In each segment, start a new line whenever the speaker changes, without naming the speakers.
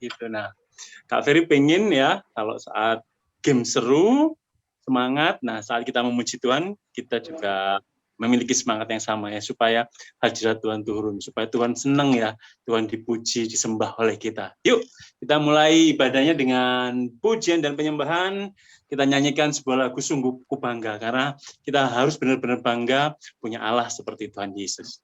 gitu. Nah, Kak Ferry pengen ya kalau saat game seru, semangat. Nah, saat kita memuji Tuhan, kita juga memiliki semangat yang sama ya, supaya hadirat Tuhan turun, supaya Tuhan senang ya, Tuhan dipuji, disembah oleh kita. Yuk, kita mulai ibadahnya dengan pujian dan penyembahan. Kita nyanyikan sebuah lagu Sungguh Ku Bangga, karena kita harus benar-benar bangga punya Allah seperti Tuhan Yesus.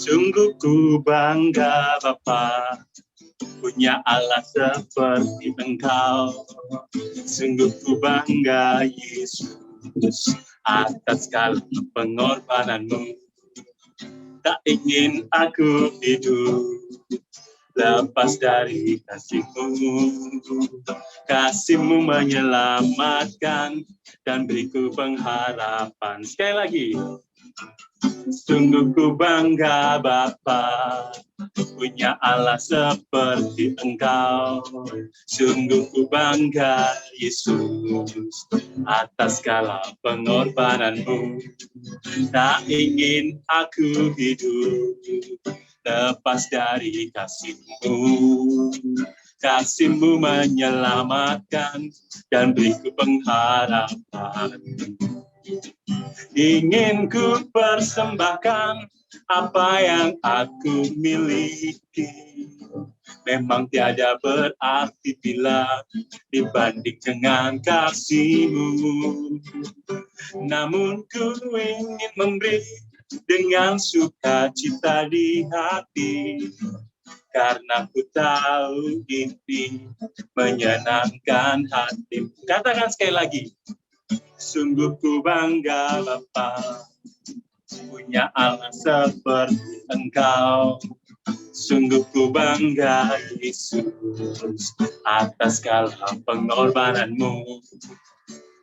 Sungguh ku bangga Bapa, punya Allah seperti Engkau. Sungguh ku bangga Yesus, atas segala pengorbananmu. Tak ingin aku hidup lepas dari kasih-Mu. Kasih-Mu menyelamatkan dan beriku pengharapan. Sekali lagi. Sungguh ku bangga Bapa, punya Allah seperti Engkau. Sungguh ku bangga Yesus, atas segala pengorbananmu. Tak ingin aku hidup lepas dari kasih-Mu. Kasih-Mu menyelamatkan dan beriku pengharapan. Ingin ku persembahkan apa yang aku miliki. Memang tiada berarti bila dibanding dengan kasih-Mu. Namun ku ingin memberi dengan sukacita di hati, karena ku tahu ini menyenangkan hati. Katakan sekali lagi. Sungguh ku bangga Bapa, punya Allah seperti Engkau. Sungguh ku bangga Yesus, atas segala pengorbananmu.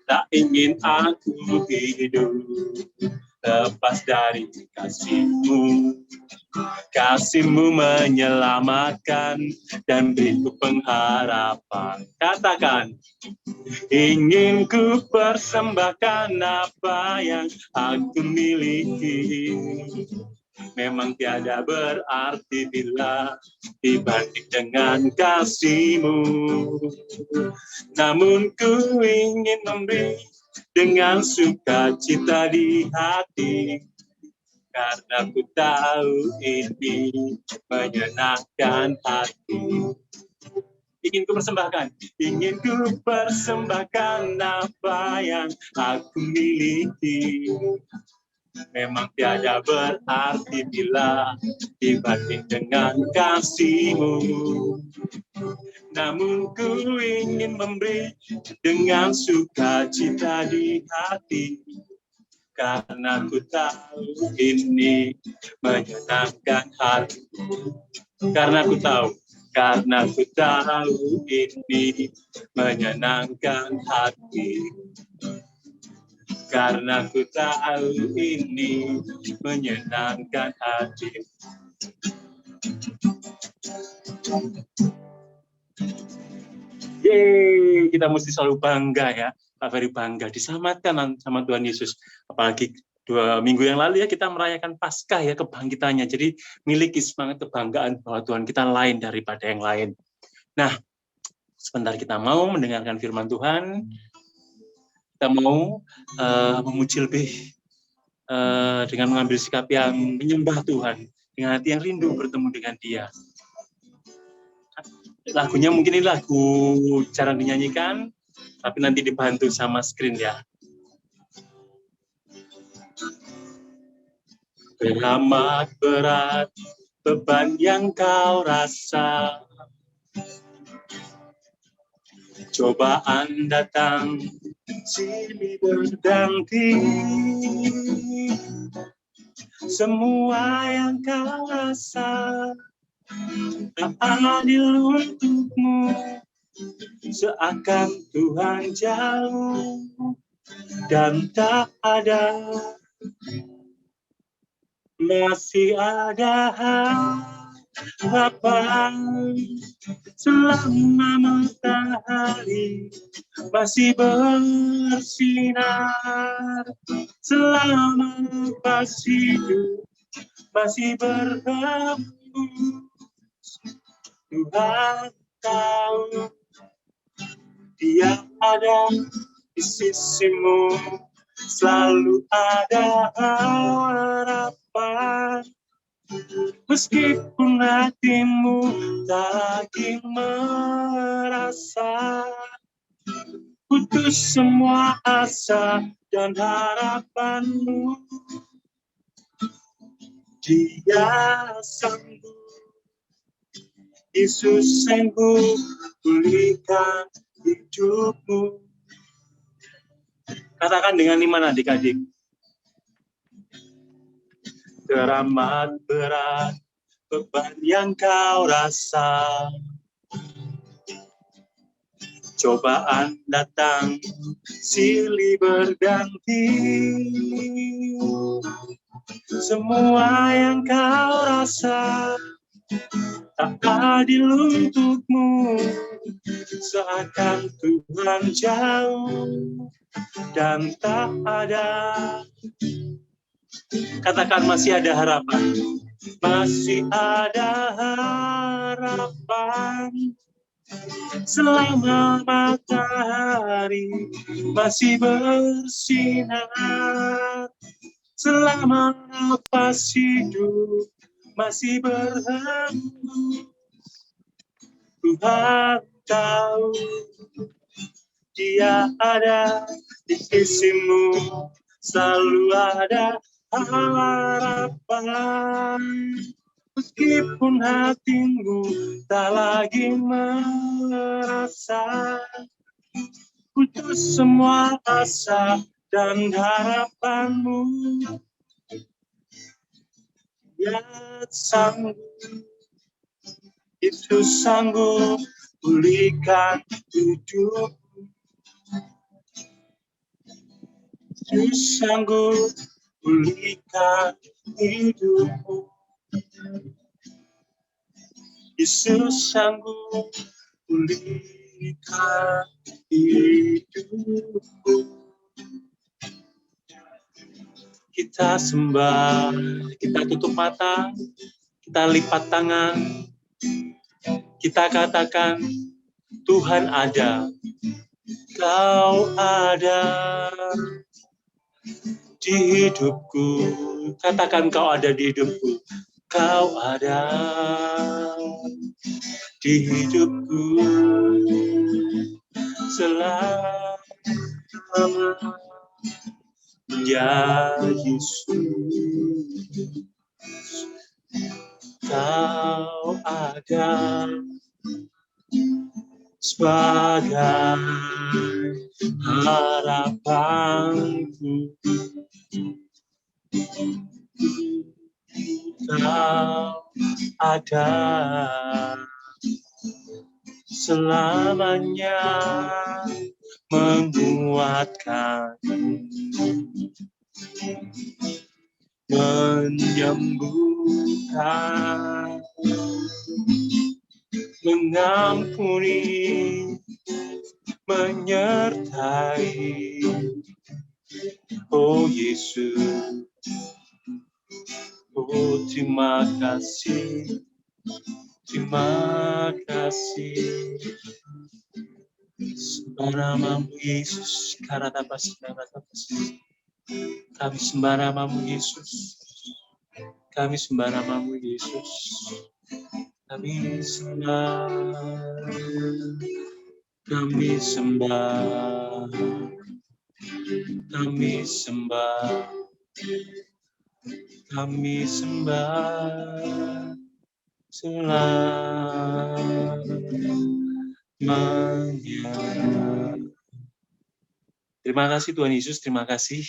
Tak ingin aku hidup lepas dari kasih-Mu. Kasih-Mu menyelamatkan dan beriku pengharapan. Katakan, ingin ku persembahkan apa yang aku miliki. Memang tiada berarti bila dibanding dengan kasih-Mu. Namun ku ingin memberi dengan sukacita di hati, karena ku tahu ini menyenangkan hati. Ingin ku persembahkan apa yang aku miliki. Memang tiada berarti bila dibanding dengan kasih-Mu. Namun ku ingin memberi dengan sukacita di hati, karena ku tahu ini menyenangkan hati. Karena ku tahu ini menyenangkan hati. Karena ku tahu ini menyenangkan hati. Yeay, kita mesti selalu bangga ya. Kak Ferry bangga diselamatkan sama Tuhan Yesus. Apalagi 2 minggu yang lalu ya kita merayakan Paskah ya, kebangkitannya. Jadi miliki semangat kebanggaan bahwa Tuhan kita lain daripada yang lain. Nah, sebentar kita mau mendengarkan firman Tuhan. Kita mau memuji lebih dengan mengambil sikap yang menyembah Tuhan, dengan hati yang rindu bertemu dengan Dia. Lagunya mungkin ini lagu jarang dinyanyikan, tapi nanti dibantu sama screen ya. Beramat berat beban yang kau rasa, cobaan datang silih berganti. Semua yang kau rasa tak adil untukmu, seakan Tuhan jauh dan tak ada. Masih ada harapan selama matahari masih bersinar, selama nafas hidup masih berhembus. Tuhan tahu Dia ada di sisimu, selalu ada harapan. Meskipun hatimu tak lagi merasa putus semua asa dan harapanmu, Dia sanggup, Yesus sanggup pulihkan hidupmu. Katakan dengan iman adik-adik. Teramat berat beban yang kau rasa, cobaan datang silih berganti, semua yang kau rasa tak adil untukmu, seakan Tuhan jauh dan tak ada. Katakan masih ada harapan. Masih ada harapan. Selama matahari masih bersinar, selama nafas hidup masih berhembus, Tuhan tahu Dia ada di sisimu, selalu ada harapan. Meskipun hatimu tak lagi merasa putus semua asa dan harapanmu, Dia sanggup, Yesus sanggup pulihkan hidup. Yesus sanggup pulihkan hidupmu. Yesus sanggup pulihkan hidupku. Kita sembah, kita tutup mata, kita lipat tangan, kita katakan, Tuhan ada, Kau ada di hidupku. Katakan Kau ada di hidupku. Kau ada di hidupku selama, ya Yesus. Kau ada sebagai harapanku. Kau ada selamanya menguatkan, menyembuhkan, mengampuni, menyertai. Oh Yesus, oh terima kasih, terima kasih. Sembah namamu Yesus, karena kami sembah namamu Yesus, kami sembah namamu Yesus, kami sembah, kami sembah, kami sembah, kami sembah selamanya. Terima kasih Tuhan Yesus, terima kasih.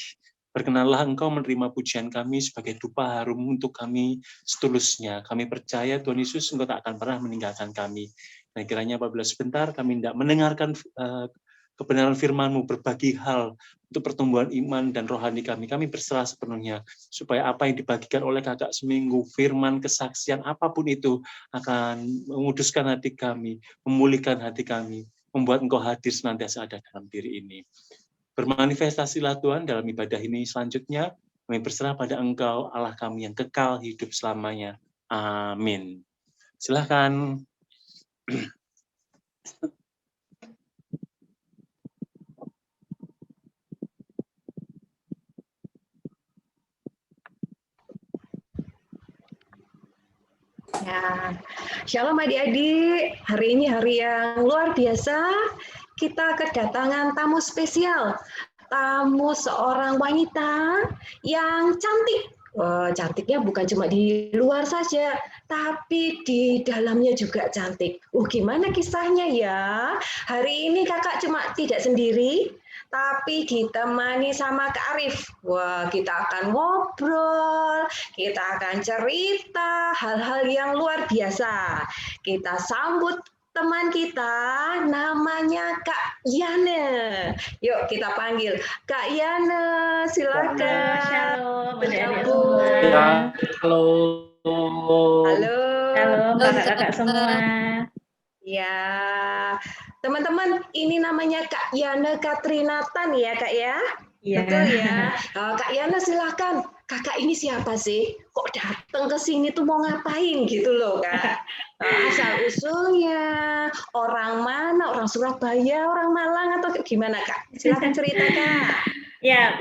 Berkenanlah Engkau menerima pujian kami sebagai dupa harum untuk kami setulusnya. Kami percaya Tuhan Yesus Engkau tak akan pernah meninggalkan kami. Nah kiranya apabila sebentar kami tidak mendengarkan kebenaran firman-Mu, berbagi hal untuk pertumbuhan iman dan rohani kami. Kami berserah sepenuhnya, supaya apa yang dibagikan oleh kakak seminggu, firman, kesaksian, apapun itu, akan menguduskan hati kami, memulihkan hati kami, membuat Engkau hadir senantiasa ada dalam diri ini. Bermanifestasilah Tuhan dalam ibadah ini selanjutnya, kami berserah pada Engkau, Allah kami yang kekal hidup selamanya. Amin. Silakan.
Ya, Shalom adik-adik, hari ini hari yang luar biasa, kita kedatangan tamu spesial, tamu seorang wanita yang cantik. Cantiknya bukan cuma di luar saja, tapi di dalamnya juga cantik. Gimana kisahnya ya? Hari ini kakak cuma tidak sendiri, tapi ditemani sama Kak Arif. Wah, kita akan ngobrol, kita akan cerita hal-hal yang luar biasa. Kita sambut teman kita, namanya Kak Yana. Yuk kita panggil Kak Yana, silakan.
Shalom, adik-adik
bergabung.
semua.
Halo.
Halo.
Shalom, kakak-kakak semua.
Ya, teman-teman, ini namanya Kak Yana Katrinatan ya, Kak ya?
Iya.
Betul ya. Kak Yana silahkan. Kakak ini siapa sih? Kok datang ke sini tuh mau ngapain gitu loh, Kak? Asal usulnya, orang mana? Orang Surabaya, orang Malang atau gimana, Kak? Silahkan cerita, Kak.
Ya,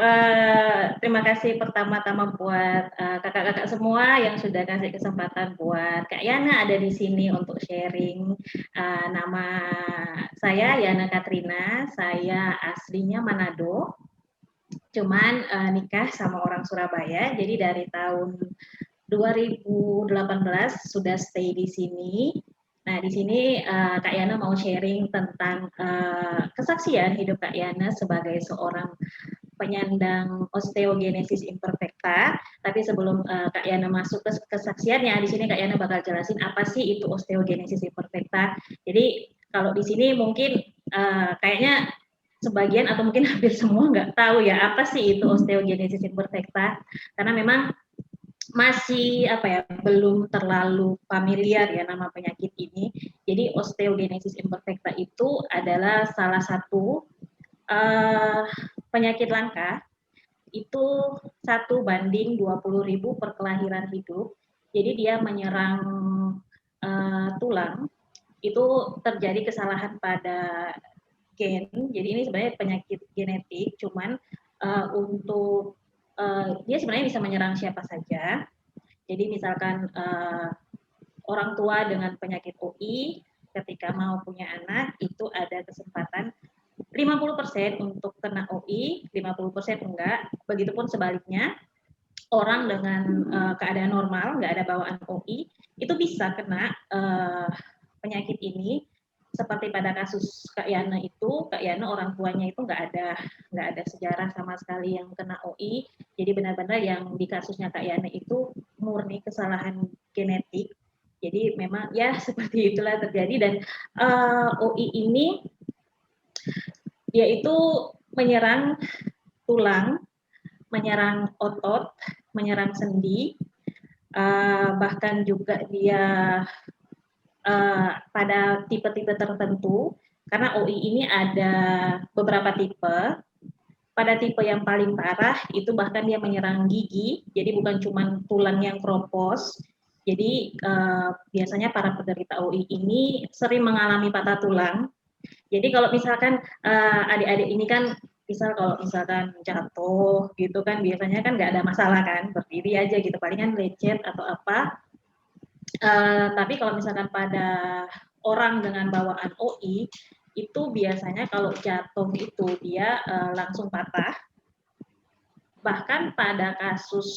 terima kasih pertama-tama buat kakak-kakak semua yang sudah kasih kesempatan buat Kak Yana ada di sini untuk sharing. Nama saya Yana Katrina, saya aslinya Manado, cuman nikah sama orang Surabaya, jadi dari tahun 2018 sudah stay di sini. Nah, di sini Kak Yana mau sharing tentang kesaksian hidup Kak Yana sebagai seorang penyandang osteogenesis imperfecta. Tapi sebelum Kak Yana masuk ke kesaksiannya, di sini Kak Yana bakal jelasin apa sih itu osteogenesis imperfecta. Jadi kalau di sini mungkin kayaknya sebagian atau mungkin hampir semua nggak tahu ya apa sih itu osteogenesis imperfecta, karena memang masih belum terlalu familiar ya nama penyakit ini. Jadi osteogenesis imperfecta itu adalah salah satu penyakit langka, itu 1:20.000 per kelahiran hidup. Jadi dia menyerang tulang, itu terjadi kesalahan pada gen. Jadi ini sebenarnya penyakit genetik, cuman untuk dia sebenarnya bisa menyerang siapa saja. Jadi misalkan orang tua dengan penyakit OI ketika mau punya anak itu ada kesempatan 50% untuk kena OI, 50% enggak. Begitupun sebaliknya, orang dengan keadaan normal, nggak ada bawaan OI, itu bisa kena penyakit ini. Seperti pada kasus Kak Yana itu, Kak Yana orang tuanya itu nggak ada sejarah sama sekali yang kena OI. Jadi benar-benar yang di kasusnya Kak Yana itu murni kesalahan genetik. Jadi memang ya seperti itulah terjadi, dan OI ini dia itu menyerang tulang, menyerang otot, menyerang sendi, bahkan juga dia pada tipe-tipe tertentu, karena OI ini ada beberapa tipe. Pada tipe yang paling parah itu bahkan dia menyerang gigi, jadi bukan cuma tulang yang keropos. Jadi biasanya para penderita OI ini sering mengalami patah tulang. Jadi kalau misalkan adik-adik ini kan kalau misalkan jatuh gitu kan biasanya kan nggak ada masalah kan, berdiri aja gitu, palingan lecet atau apa. Tapi kalau misalkan pada orang dengan bawaan OI itu biasanya kalau jatuh itu dia langsung patah. Bahkan pada kasus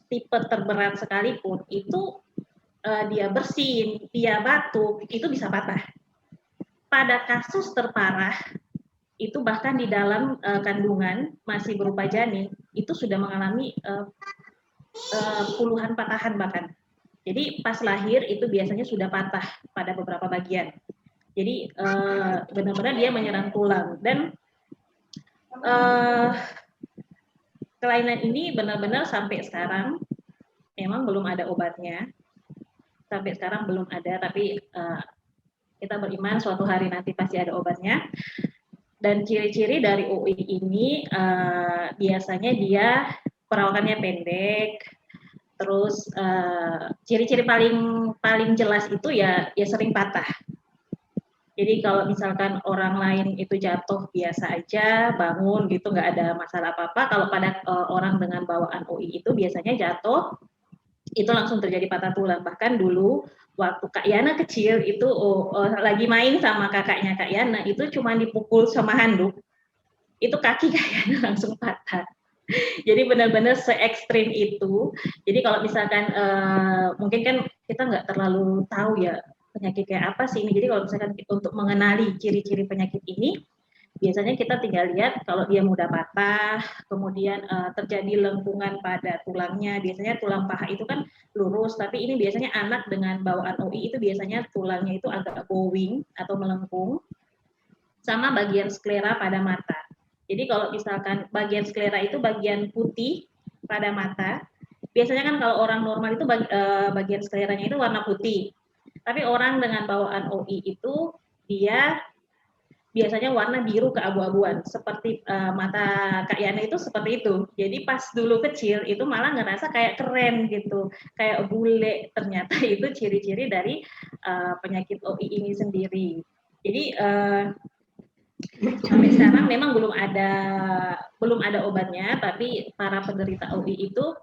tipe terberat sekalipun itu dia bersin, dia batuk, itu bisa patah. Pada kasus terparah itu bahkan di dalam kandungan masih berupa janin itu sudah mengalami puluhan patahan bahkan. Jadi pas lahir itu biasanya sudah patah pada beberapa bagian. Jadi benar-benar dia menyerang tulang dan kelainan ini benar-benar sampai sekarang memang belum ada obatnya. Sampai sekarang belum ada, tapi kita beriman suatu hari nanti pasti ada obatnya. Dan ciri-ciri dari OI ini biasanya dia perawakannya pendek, terus ciri-ciri paling jelas itu ya sering patah. Jadi kalau misalkan orang lain itu jatuh biasa aja, bangun gitu nggak ada masalah apa-apa. Kalau pada orang dengan bawaan OI itu biasanya jatuh itu langsung terjadi patah tulang. Bahkan dulu waktu Kak Yana kecil itu lagi main sama kakaknya Kak Yana itu cuma dipukul sama handuk, itu kaki Kak Yana langsung patah. Jadi benar-benar se ekstrim itu. Jadi kalau misalkan mungkin kan kita nggak terlalu tahu ya penyakit kayak apa sih ini. Jadi kalau misalkan untuk mengenali ciri-ciri penyakit ini, biasanya kita tinggal lihat kalau dia mudah patah, kemudian terjadi lengkungan pada tulangnya. Biasanya tulang paha itu kan lurus, tapi ini biasanya anak dengan bawaan OI itu biasanya tulangnya itu agak bowing atau melengkung, sama bagian sklera pada mata. Jadi kalau misalkan bagian sklera itu bagian putih pada mata, biasanya kan kalau orang normal itu bagian skleranya itu warna putih. Tapi orang dengan bawaan OI itu dia biasanya warna biru keabu-abuan, seperti mata Kak Yana itu seperti itu. Jadi pas dulu kecil itu malah ngerasa kayak keren gitu, kayak bule. Ternyata itu ciri-ciri dari penyakit OI ini sendiri. Jadi sampai sekarang memang belum ada obatnya, tapi para penderita OI itu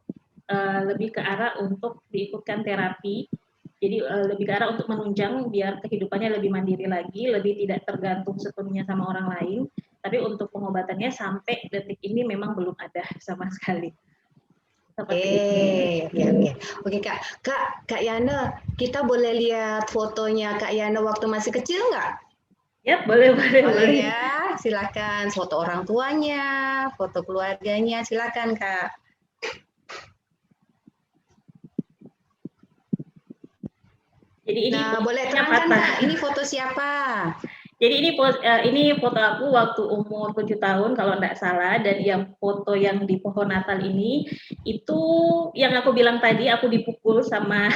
lebih ke arah untuk diikutkan terapi. Jadi lebih ke arah untuk menunjang biar kehidupannya lebih mandiri lagi, lebih tidak tergantung sepenuhnya sama orang lain. Tapi untuk pengobatannya sampai detik ini memang belum ada sama sekali.
Oke Kak Yana, kita boleh lihat fotonya Kak Yana waktu masih kecil nggak?
Ya, boleh.
Ya, silakan. Foto orang tuanya, foto keluarganya, silakan Kak.
Jadi ini
boleh terangkan Kak, ini foto siapa?
Jadi ini foto aku waktu umur 7 tahun kalau enggak salah, dan yang foto yang di pohon Natal ini itu yang aku bilang tadi, aku dipukul sama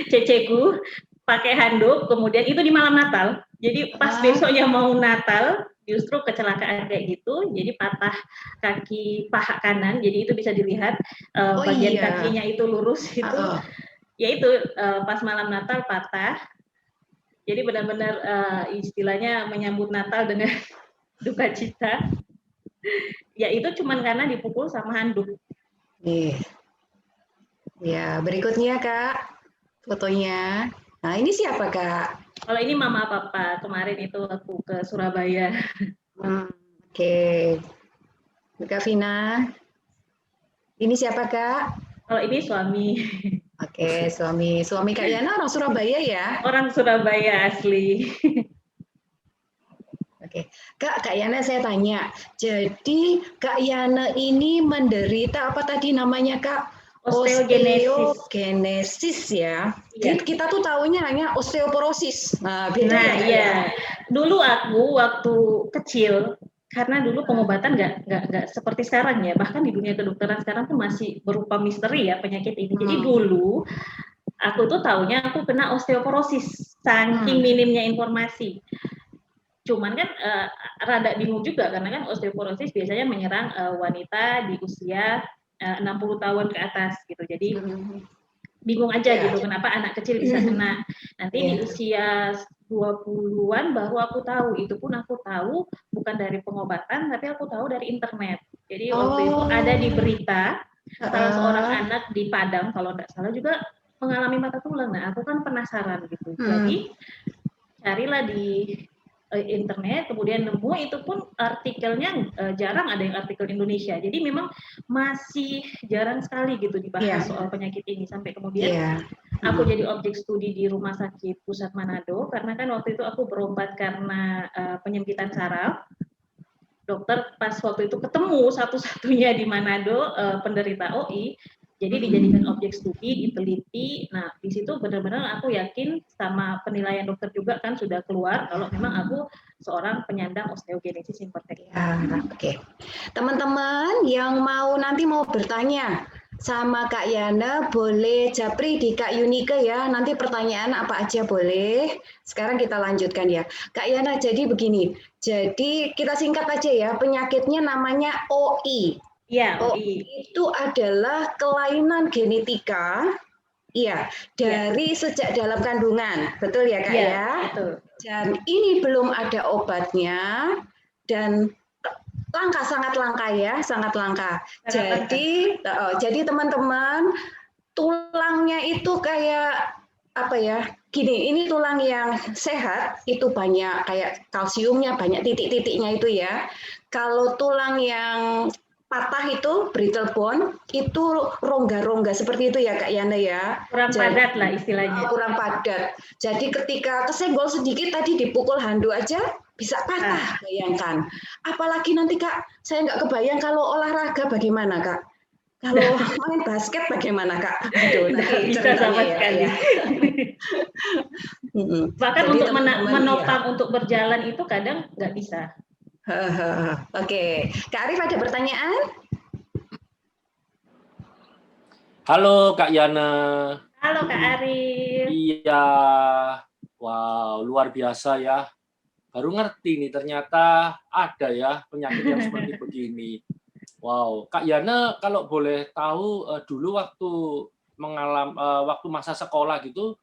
ceceku pakai handuk, kemudian itu di malam Natal. Jadi pas besoknya mau Natal justru kecelakaan kayak gitu, jadi patah kaki paha kanan, jadi itu bisa dilihat bagian kakinya itu lurus itu. Ya itu pas malam Natal patah. Jadi benar-benar istilahnya menyambut Natal dengan duka cita. Ya itu cuma karena dipukul sama handuk.
Ya, berikutnya Kak, fotonya. Nah, ini siapa Kak?
Kalau ini mama papa, kemarin itu aku ke Surabaya.
Oke. Kak Vina. Ini siapa Kak?
Kalau ini suami.
Oke, suami Kak Yana orang Surabaya ya?
Orang Surabaya asli.
Oke, Kak Yana saya tanya, jadi Kak Yana ini menderita apa tadi namanya Kak? Osteogenesis ya. Jadi kita tuh tahunya hanya osteoporosis. Nah, beda
ya. Dulu aku waktu kecil, karena dulu pengobatan nggak seperti sekarang ya, bahkan di dunia kedokteran sekarang tuh masih berupa misteri ya penyakit ini. Jadi dulu aku tuh taunya aku kena osteoporosis, saking minimnya informasi. Cuman kan rada bingung juga karena kan osteoporosis biasanya menyerang wanita di usia 60 tahun ke atas gitu. Jadi bingung aja gitu kenapa anak kecil bisa kena. Nanti di usia 20-an baru aku tahu, itu pun aku tahu bukan dari pengobatan tapi aku tahu dari internet. Jadi waktu itu ada di berita salah seorang anak di Padang kalau nggak salah juga mengalami patah tulang. Nah, aku kan penasaran gitu. Jadi carilah di internet, kemudian nemu, itu pun artikelnya jarang ada yang artikel Indonesia. Jadi memang masih jarang sekali gitu dibahas soal penyakit ini. Sampai kemudian aku jadi objek studi di Rumah Sakit Pusat Manado, karena kan waktu itu aku berobat karena penyempitan saraf. Dokter pas waktu itu ketemu satu-satunya di Manado penderita OI, Jadi dijadikan objek studi, diteliti. Nah, di situ benar-benar aku yakin sama penilaian dokter juga kan sudah keluar kalau memang aku seorang penyandang osteogenesis imperfecta.
Ya, oke. Teman-teman yang nanti mau bertanya sama Kak Yana, boleh japri di Kak Yunike ya. Nanti pertanyaan apa aja boleh. Sekarang kita lanjutkan ya. Kak Yana, jadi begini. Jadi kita singkat aja ya. Penyakitnya namanya OI.
Iya,
OI itu adalah kelainan genetika, iya, dari sejak dalam kandungan, betul ya Kak ya?
Betul.
Dan ini belum ada obatnya dan langka, sangat langka ya, sangat langka. Jadi teman-teman, tulangnya itu kayak apa ya? Gini, ini tulang yang sehat itu banyak kayak kalsiumnya, banyak titik-titiknya itu ya. Kalau tulang yang patah itu brittle bone itu rongga-rongga seperti itu ya Kak Yana ya.
Kurang padat lah istilahnya.
Kurang padat. Jadi ketika kesenggol sedikit tadi dipukul handuk aja bisa patah, bayangkan. Apalagi nanti Kak, saya nggak kebayang kalau olahraga bagaimana Kak. Kalau main basket bagaimana Kak? Aduh, nanti
bisa sama sekali.
Ya.
Bahkan jadi untuk menopang untuk berjalan itu kadang nggak bisa.
Oke, Kak Arif ada pertanyaan?
Halo Kak Yana.
Halo Kak Arif.
Iya, wow luar biasa ya. Baru ngerti nih ternyata ada ya penyakit yang seperti begini. Wow, Kak Yana kalau boleh tahu dulu waktu masa sekolah gitu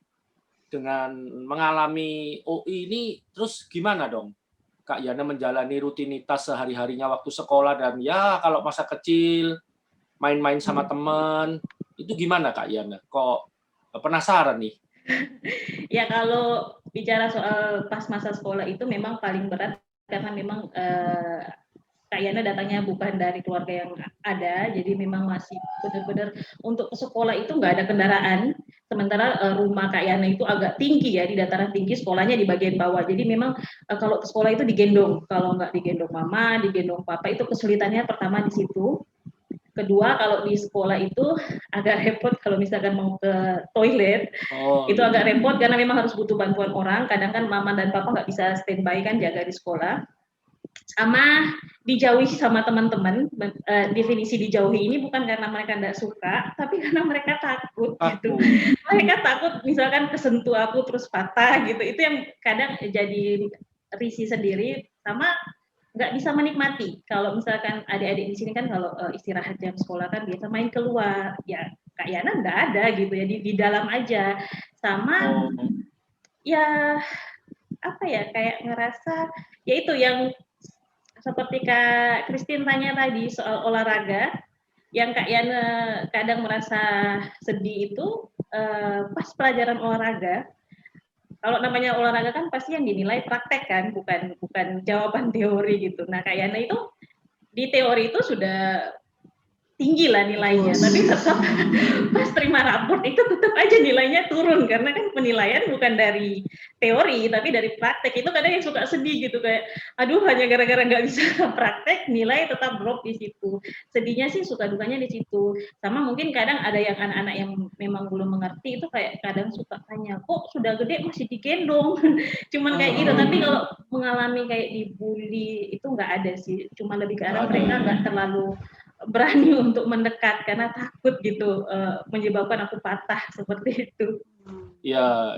dengan mengalami OI ini terus gimana dong? Kak Yana menjalani rutinitas sehari-harinya waktu sekolah dan ya kalau masa kecil main-main sama teman itu gimana Kak Yana? Kok penasaran nih?
Ya kalau bicara soal pas masa sekolah itu memang paling berat karena memang Kak Yana datangnya bukan dari keluarga yang ada, jadi memang masih benar-benar untuk ke sekolah itu nggak ada kendaraan. Sementara rumah Kak Yana itu agak tinggi ya, di dataran tinggi, sekolahnya di bagian bawah. Jadi memang kalau ke sekolah itu digendong, kalau nggak digendong mama, digendong papa, itu kesulitannya pertama di situ. Kedua, kalau di sekolah itu agak repot kalau misalkan mau ke toilet, itu agak repot karena memang harus butuh bantuan orang. Kadang kan mama dan papa nggak bisa standby kan jaga di sekolah. Sama dijauhi sama teman-teman. Definisi dijauhi ini bukan karena mereka tidak suka, tapi karena mereka takut gitu. Mereka takut misalkan kesentuh aku terus patah gitu. Itu yang kadang jadi risih sendiri. Sama nggak bisa menikmati. Kalau misalkan adik-adik di sini kan kalau istirahat jam sekolah kan biasa main keluar. Ya Kak Yana nggak ada gitu ya, di dalam aja. Sama ya apa ya, kayak ngerasa ya itu yang seperti Kak Christine tanya tadi soal olahraga, yang Kak Yana kadang merasa sedih itu pas pelajaran olahraga. Kalau namanya olahraga kan pasti yang dinilai praktek kan, bukan jawaban teori gitu. Nah Kak Yana itu di teori itu sudah tinggi lah nilainya, tapi tetap pas terima raport itu tetap aja nilainya turun karena kan penilaian bukan dari teori tapi dari praktek. Itu kadang yang suka sedih gitu, kayak aduh hanya gara-gara nggak bisa praktek nilai tetap drop di situ. Sedihnya sih suka dukanya di situ. Sama mungkin kadang ada yang anak-anak yang memang belum mengerti itu kayak kadang suka tanya kok sudah gede masih digendong cuman kayak gitu. Tapi kalau mengalami kayak dibully itu nggak ada sih, cuma lebih ke arah mereka nggak terlalu berani untuk mendekat karena takut gitu menyebabkan aku patah seperti itu.
Iya.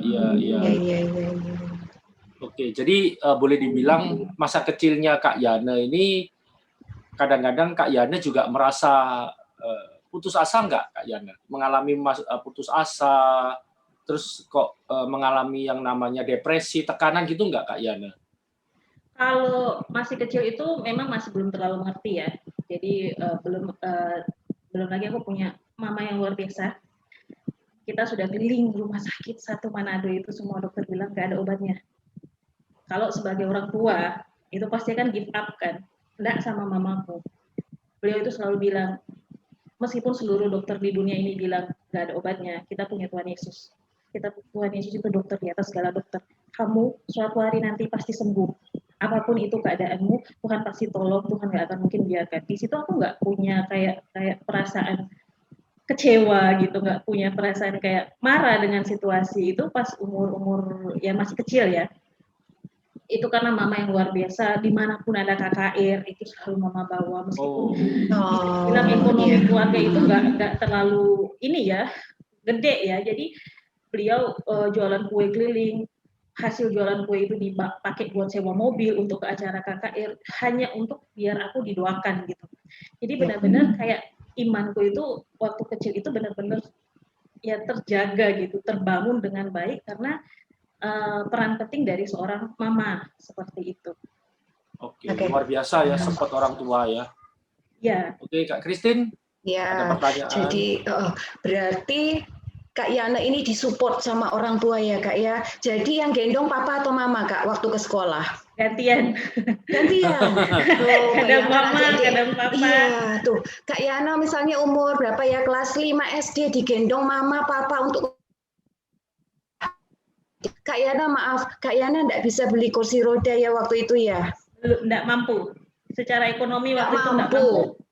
Oke, jadi boleh dibilang masa kecilnya Kak Yana ini kadang-kadang Kak Yana juga merasa putus asa nggak Kak Yana? Mengalami putus asa, terus kok mengalami yang namanya depresi, tekanan gitu nggak Kak Yana?
Kalau masih kecil itu memang masih belum terlalu mengerti ya. Jadi belum lagi aku punya mama yang luar biasa. Kita sudah keliling rumah sakit satu Manado itu semua dokter bilang nggak ada obatnya. Kalau sebagai orang tua itu pasti kan give up kan. Enggak sama mamaku. Beliau itu selalu bilang, meskipun seluruh dokter di dunia ini bilang nggak ada obatnya, kita punya Tuhan Yesus. Tuhan Yesus itu dokter di atas segala dokter. Kamu suatu hari nanti pasti sembuh. Apapun itu keadaanmu, Tuhan pasti tolong, Tuhan nggak akan mungkin biarkan. Di situ aku nggak punya kayak perasaan kecewa gitu, nggak punya perasaan kayak marah dengan situasi itu pas umur-umur ya masih kecil ya. Itu karena mama yang luar biasa, dimanapun ada KKR itu selalu mama bawa, meskipun bisa dibilang ekonomi keluarga itu nggak terlalu ini ya, gede ya. Jadi beliau jualan kue keliling, hasil jualan kue itu dipakai buat sewa mobil untuk ke acara KKR, hanya untuk biar aku didoakan gitu. Jadi benar-benar kayak imanku itu waktu kecil itu benar-benar ya terjaga gitu, terbangun dengan baik karena peran penting dari seorang mama seperti itu.
Oke, luar biasa ya support orang tua ya.
Ya.
Oke, Kak Christine, ada pertanyaan.
Jadi berarti Kak Yana ini disupport sama orang tua ya Kak ya. Jadi yang gendong papa atau mama Kak waktu ke sekolah?
Gantian.
Kadang
mama, kadang papa.
Iya, tuh. Kak Yana misalnya umur berapa ya? Kelas 5 SD digendong mama papa untuk Kak Yana maaf, Kak Yana enggak bisa beli kursi roda ya waktu itu ya?
Enggak mampu. Secara ekonomi waktu itu enggak mampu.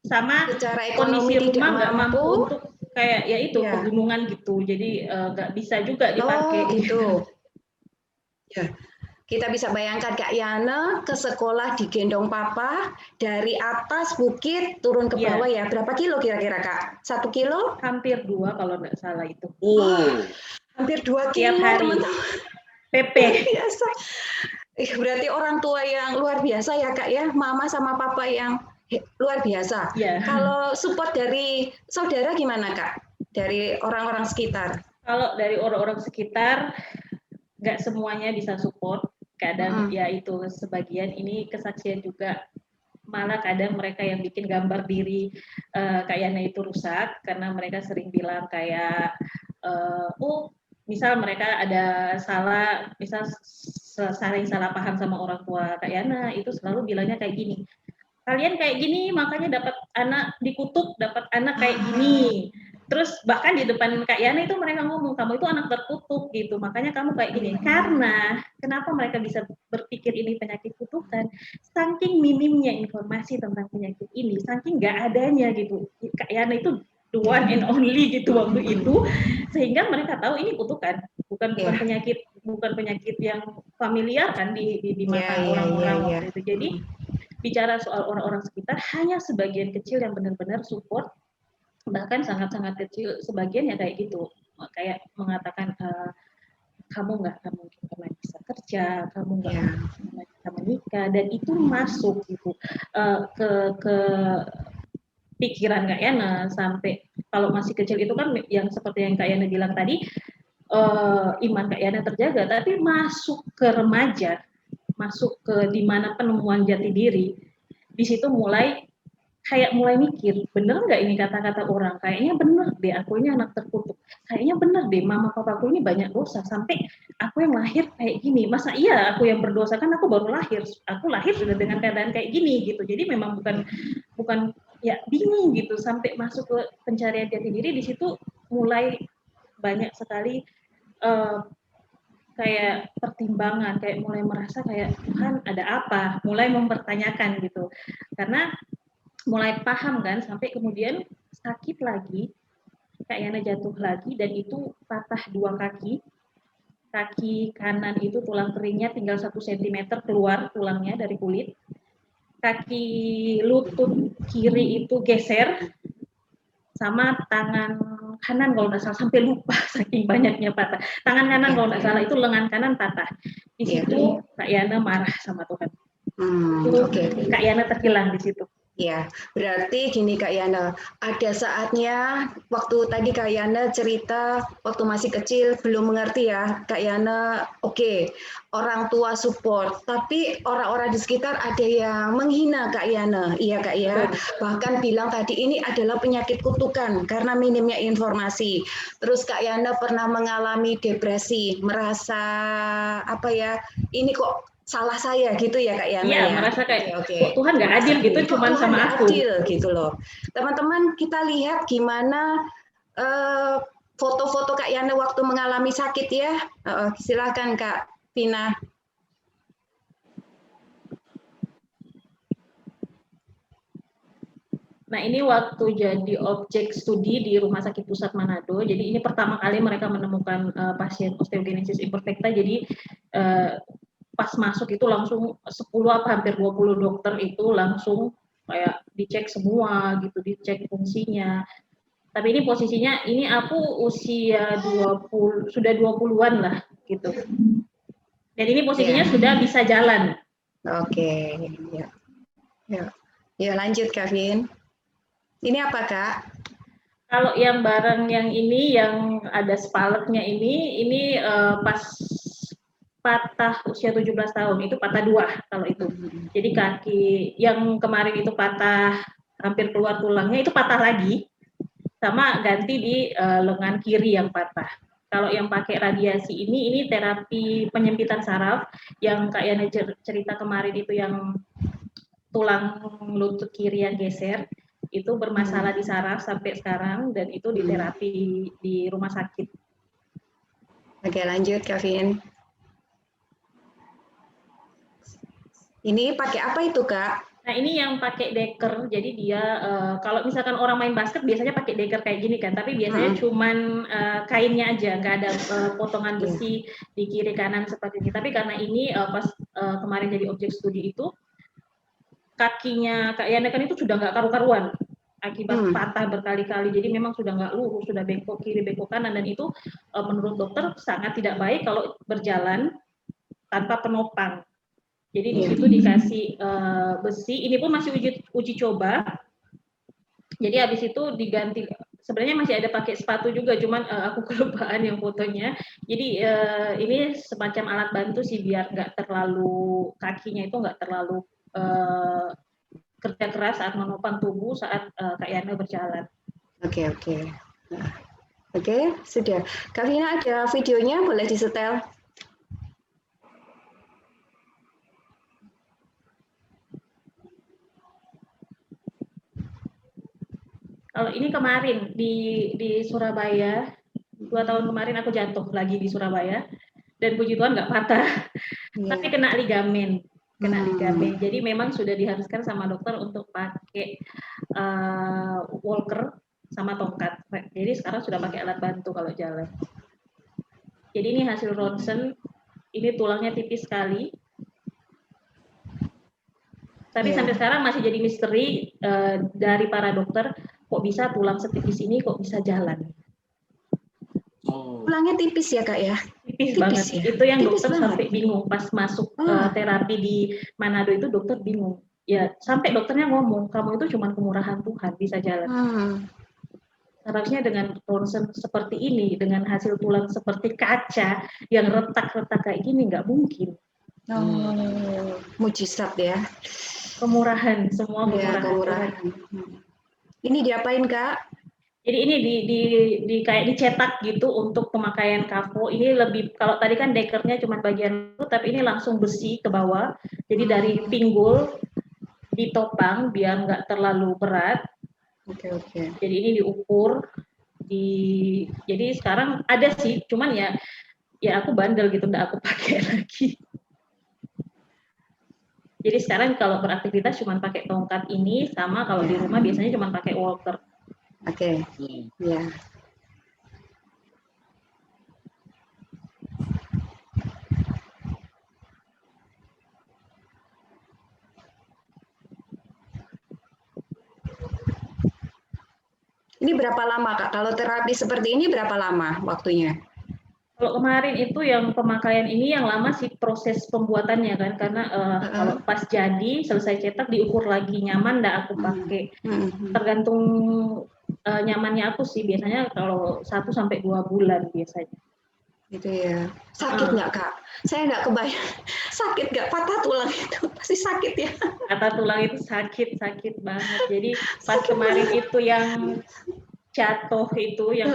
Sama
secara ekonomi
kondisi rumah enggak mampu untuk kayak ya itu pegunungan gitu. Jadi enggak bisa juga dipakai.
Oh, gitu. Ya. Kita bisa bayangkan Kak Yana ke sekolah digendong papa dari atas bukit turun ke bawah ya. Berapa kilo kira-kira Kak? 1 kilo?
Hampir 2 kalau enggak salah itu.
Hampir 2 kilo
tiap hari.
teman-teman.
PP.
Biasa. Berarti orang tua yang luar biasa ya Kak ya. Mama sama papa yang luar biasa. Kalau support dari saudara gimana Kak? Dari orang-orang sekitar?
Kalau dari orang-orang sekitar nggak semuanya bisa support. Kadang ya itu sebagian, ini kesaksian juga, malah kadang mereka yang bikin gambar diri Kak Yana itu rusak karena mereka sering bilang kayak misal mereka ada salah, misal saling salah paham sama orang tua Kak Yana, itu selalu bilangnya kayak gini, kalian kayak gini makanya dapat anak dikutuk, dapat anak kayak gini. Terus bahkan di depan Kak Yana itu mereka ngomong, kamu itu anak terkutuk gitu, makanya kamu kayak gini. Karena kenapa mereka bisa berpikir ini penyakit kutukan? Saking minimnya informasi tentang penyakit ini, saking nggak adanya gitu. Kak Yana itu the one and only gitu waktu itu, sehingga mereka tahu ini kutukan, bukan penyakit yang familiar kan di mata orang-orang waktu itu. Jadi bicara soal orang-orang sekitar, hanya sebagian kecil yang benar-benar support, bahkan sangat-sangat kecil sebagian ya kayak gitu, kayak mengatakan kamu nggak akan mungkin pernah bisa kerja, kamu nggak pernah bisa menikah, dan itu masuk gitu ke pikiran Kak Yana sampai kalau masih kecil itu kan yang seperti yang Kak Yana bilang tadi, iman Kak Yana terjaga, tapi masuk ke remaja, masuk ke dimana penemuan jati diri, di situ mulai mikir, bener nggak ini kata-kata orang? Kayaknya bener deh, aku ini anak terkutuk. Kayaknya bener deh, mama papaku ini banyak dosa, sampai aku yang lahir kayak gini. Masa iya aku yang berdosa, kan aku baru lahir. Aku lahir sudah dengan keadaan kayak gini gitu. Jadi memang bukan ya bingung gitu, sampai masuk ke pencarian jati diri. Di situ mulai banyak sekali kayak pertimbangan, kayak mulai merasa kayak Tuhan ada apa, mulai mempertanyakan gitu. Karena mulai paham kan, sampai kemudian sakit lagi, Kak Yana jatuh lagi, dan itu patah 2 kaki. Kaki kanan itu tulang keringnya tinggal 1 cm keluar tulangnya dari kulit. Kaki lutut kiri itu geser, sama tangan kanan kalau nggak salah, sampai lupa saking banyaknya patah. Tangan kanan kalau nggak salah itu lengan kanan patah. Di situ Kak Yana marah sama Tuhan. Kak Yana terhilang di situ.
Ya, berarti gini Kak Yana, ada saatnya waktu tadi Kak Yana cerita waktu masih kecil belum mengerti ya, Kak Yana, oke, orang tua support, tapi orang-orang di sekitar ada yang menghina Kak Yana, iya Kak ya, bahkan bilang tadi ini adalah penyakit kutukan karena minimnya informasi. Terus Kak Yana pernah mengalami depresi, merasa apa ya, ini kok salah saya gitu ya Kak Yana ya.
Merasa kayak kok Tuhan nggak adil gitu, cuma sama aku.
Adil gitu loh. Teman-teman kita lihat gimana foto-foto Kak Yana waktu mengalami sakit ya. Silakan Kak Vina.
Nah, ini waktu jadi objek studi di Rumah Sakit Pusat Manado. Jadi ini pertama kali mereka menemukan pasien osteogenesis imperfecta. Jadi pas masuk itu langsung 10 apa hampir 20 dokter itu langsung kayak dicek semua gitu, dicek fungsinya. Tapi ini posisinya, ini aku usia 20, sudah 20-an lah gitu. Dan ini posisinya sudah bisa jalan.
Oke, ya. Ya, lanjut Kevin. Ini apa, Kak?
Kalau yang barang yang ini, yang ada spaletnya ini pas patah usia 17 tahun, itu patah 2 kalau itu. Jadi kaki yang kemarin itu patah, hampir keluar tulangnya, itu patah lagi, sama ganti di lengan kiri yang patah. Kalau yang pakai radiasi ini terapi penyempitan saraf, yang Kak Yana cerita kemarin itu yang tulang lutut kiri yang geser, itu bermasalah di saraf sampai sekarang, dan itu diterapi di rumah sakit.
Oke, lanjut Kevin. Ini pakai apa itu, Kak?
Nah, ini yang pakai deker. Jadi dia kalau misalkan orang main basket biasanya pakai deker kayak gini kan, tapi biasanya cuman kainnya aja, nggak ada potongan besi di kiri kanan seperti ini. Tapi karena ini pas kemarin jadi objek studi itu, kakinya Kak Yana kan itu sudah nggak karu-karuan akibat patah berkali-kali, jadi memang sudah nggak lurus, sudah bengkok kiri, bengkok kanan, dan itu menurut dokter sangat tidak baik kalau berjalan tanpa penopang. Jadi di situ dikasih besi, ini pun masih uji coba. Jadi habis itu diganti, sebenarnya masih ada pakai sepatu juga, cuman aku kelupaan yang fotonya. Jadi ini semacam alat bantu sih biar nggak terlalu, kakinya itu nggak terlalu kerja keras saat menopang tubuh saat Kak Yana berjalan.
Oke. Oke, sudah. Kak Vina ada videonya, boleh disetel?
Kalau ini kemarin di Surabaya, 2 tahun kemarin aku jatuh lagi di Surabaya, dan puji Tuhan nggak patah, tapi kena ligamen. Jadi memang sudah diharuskan sama dokter untuk pakai walker sama tongkat. Jadi sekarang sudah pakai alat bantu kalau jalan. Jadi ini hasil ronsen, ini tulangnya tipis sekali. Tapi sampai sekarang masih jadi misteri dari para dokter, kok bisa tulang setipis ini kok bisa jalan.
Tulangnya tipis ya, Kak ya?
Tipis banget. Ya? Itu yang tipis dokter banget. Sampai bingung pas masuk terapi di Manado itu, dokter bingung. Ya, sampai dokternya ngomong, kamu itu cuma kemurahan Tuhan bisa jalan. Seharusnya dengan ronsen seperti ini, dengan hasil tulang seperti kaca yang retak-retak kayak gini, nggak mungkin.
Mujizat ya.
Kemurahan, semua kemurahan.
Ini diapain, Kak?
Jadi ini di kayak dicetak gitu untuk pemakaian kafo. Ini lebih, kalau tadi kan dekernya cuma bagian itu, tapi ini langsung besi ke bawah. Jadi dari pinggul ditopang biar nggak terlalu berat.
Oke.
Jadi ini diukur. Jadi sekarang ada sih, cuman ya aku bandel gitu, nggak aku pakai lagi. Jadi sekarang kalau beraktivitas cuma pakai tongkat ini, sama kalau di rumah biasanya cuma pakai walker.
Oke. Ya. Ini berapa lama, Kak? Kalau terapi seperti ini berapa lama waktunya?
Kalau kemarin itu yang pemakaian ini yang lama sih proses pembuatannya kan, karena kalau pas jadi selesai cetak diukur lagi nyaman nggak aku pakai. Tergantung nyamannya aku sih, biasanya kalau 1 sampai 2 bulan biasanya.
Gitu ya. Sakit nggak, Kak? Saya nggak kebayang. Sakit nggak? Patah tulang itu pasti sakit ya.
Patah tulang itu sakit banget. Jadi pas kemarin itu yang jatuh itu, yang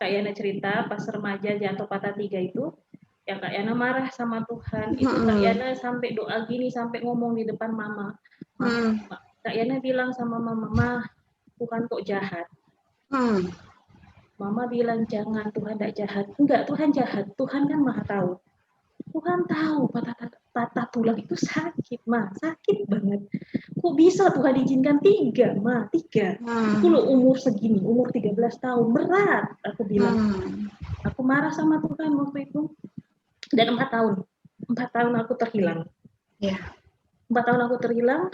Kak Yana cerita pas remaja jatuh patah 3 itu, yang Kak Yana marah sama Tuhan. Itu Kak Yana sampai doa gini, sampai ngomong di depan mama. Kak Yana bilang sama mama, Tuhan kok jahat. Mama bilang jangan, Tuhan tidak jahat. Enggak, Tuhan jahat. Tuhan kan maha tahu. Tuhan tahu patah tulang itu sakit, sakit banget. kok bisa Tuhan izinkan 3, Ma, 3. Aku loh umur segini, umur 13 tahun, berat, aku bilang. Aku marah sama Tuhan waktu itu. Dan 4 tahun. 4 tahun aku terhilang.
Ya.
4 tahun aku terhilang.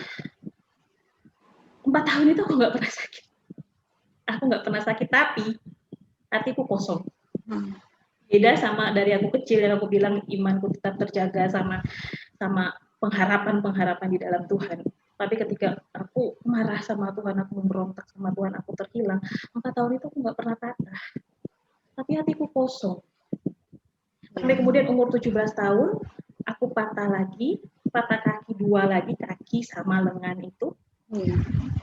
4 tahun itu aku nggak pernah sakit. Aku nggak pernah sakit, tapi hatiku kosong. Beda sama dari aku kecil yang aku bilang imanku tetap terjaga sama pengharapan di dalam Tuhan. Tapi ketika aku marah sama Tuhan, aku memberontak sama Tuhan, aku terhilang. 4 tahun itu aku nggak pernah patah. Tapi hatiku kosong. Sampai kemudian umur 17 tahun, aku patah lagi, patah kaki 2 lagi, kaki sama lengan itu.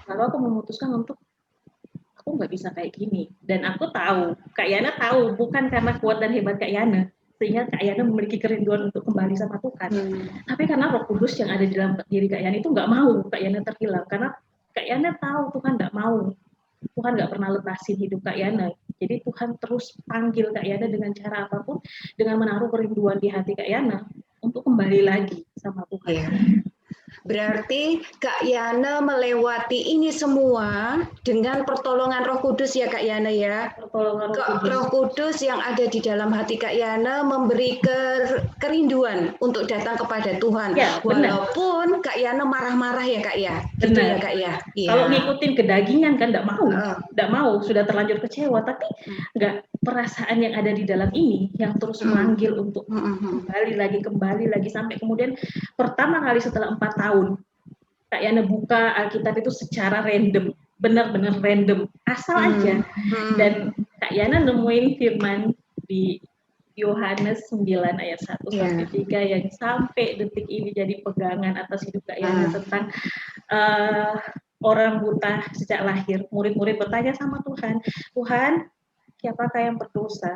Lalu aku memutuskan untuk aku nggak bisa kayak gini. Dan aku tahu, Kak Yana tahu, bukan karena kuat dan hebat Kak Yana, sehingga Kak Yana memiliki kerinduan untuk kembali sama Tuhan. Tapi karena Roh Kudus yang ada di dalam diri Kak Yana itu nggak mau Kak Yana terhilang. Karena Kak Yana tahu Tuhan nggak mau. Tuhan nggak pernah lepasin hidup Kak Yana. Jadi Tuhan terus panggil Kak Yana dengan cara apapun, dengan menaruh kerinduan di hati Kak Yana untuk kembali lagi sama Tuhan.
Ya. Berarti Kak Yana melewati ini semua dengan pertolongan Roh Kudus ya Kak Yana ya.
Pertolongan Roh Kudus.
Roh Kudus yang ada di dalam hati Kak Yana memberi kerinduan untuk datang kepada Tuhan.
Ya,
walaupun Kak Yana marah-marah ya Kak ya. Gitu ya Kak ya. Ya.
Kalau ngikutin kedagingan kan enggak mau, sudah terlanjur kecewa, tapi enggak, perasaan yang ada di dalam ini yang terus memanggil untuk kembali lagi sampai kemudian pertama kali setelah 4 tahun Kak Yana buka Alkitab itu secara random, benar-benar random, asal aja. Dan Kak Yana nemuin firman di Yohanes 9 ayat 1 sampai 3 yang sampai detik ini jadi pegangan atas hidup Kak Yana tentang orang buta sejak lahir. Murid-murid bertanya sama Tuhan, Tuhan, siapakah yang berdosa?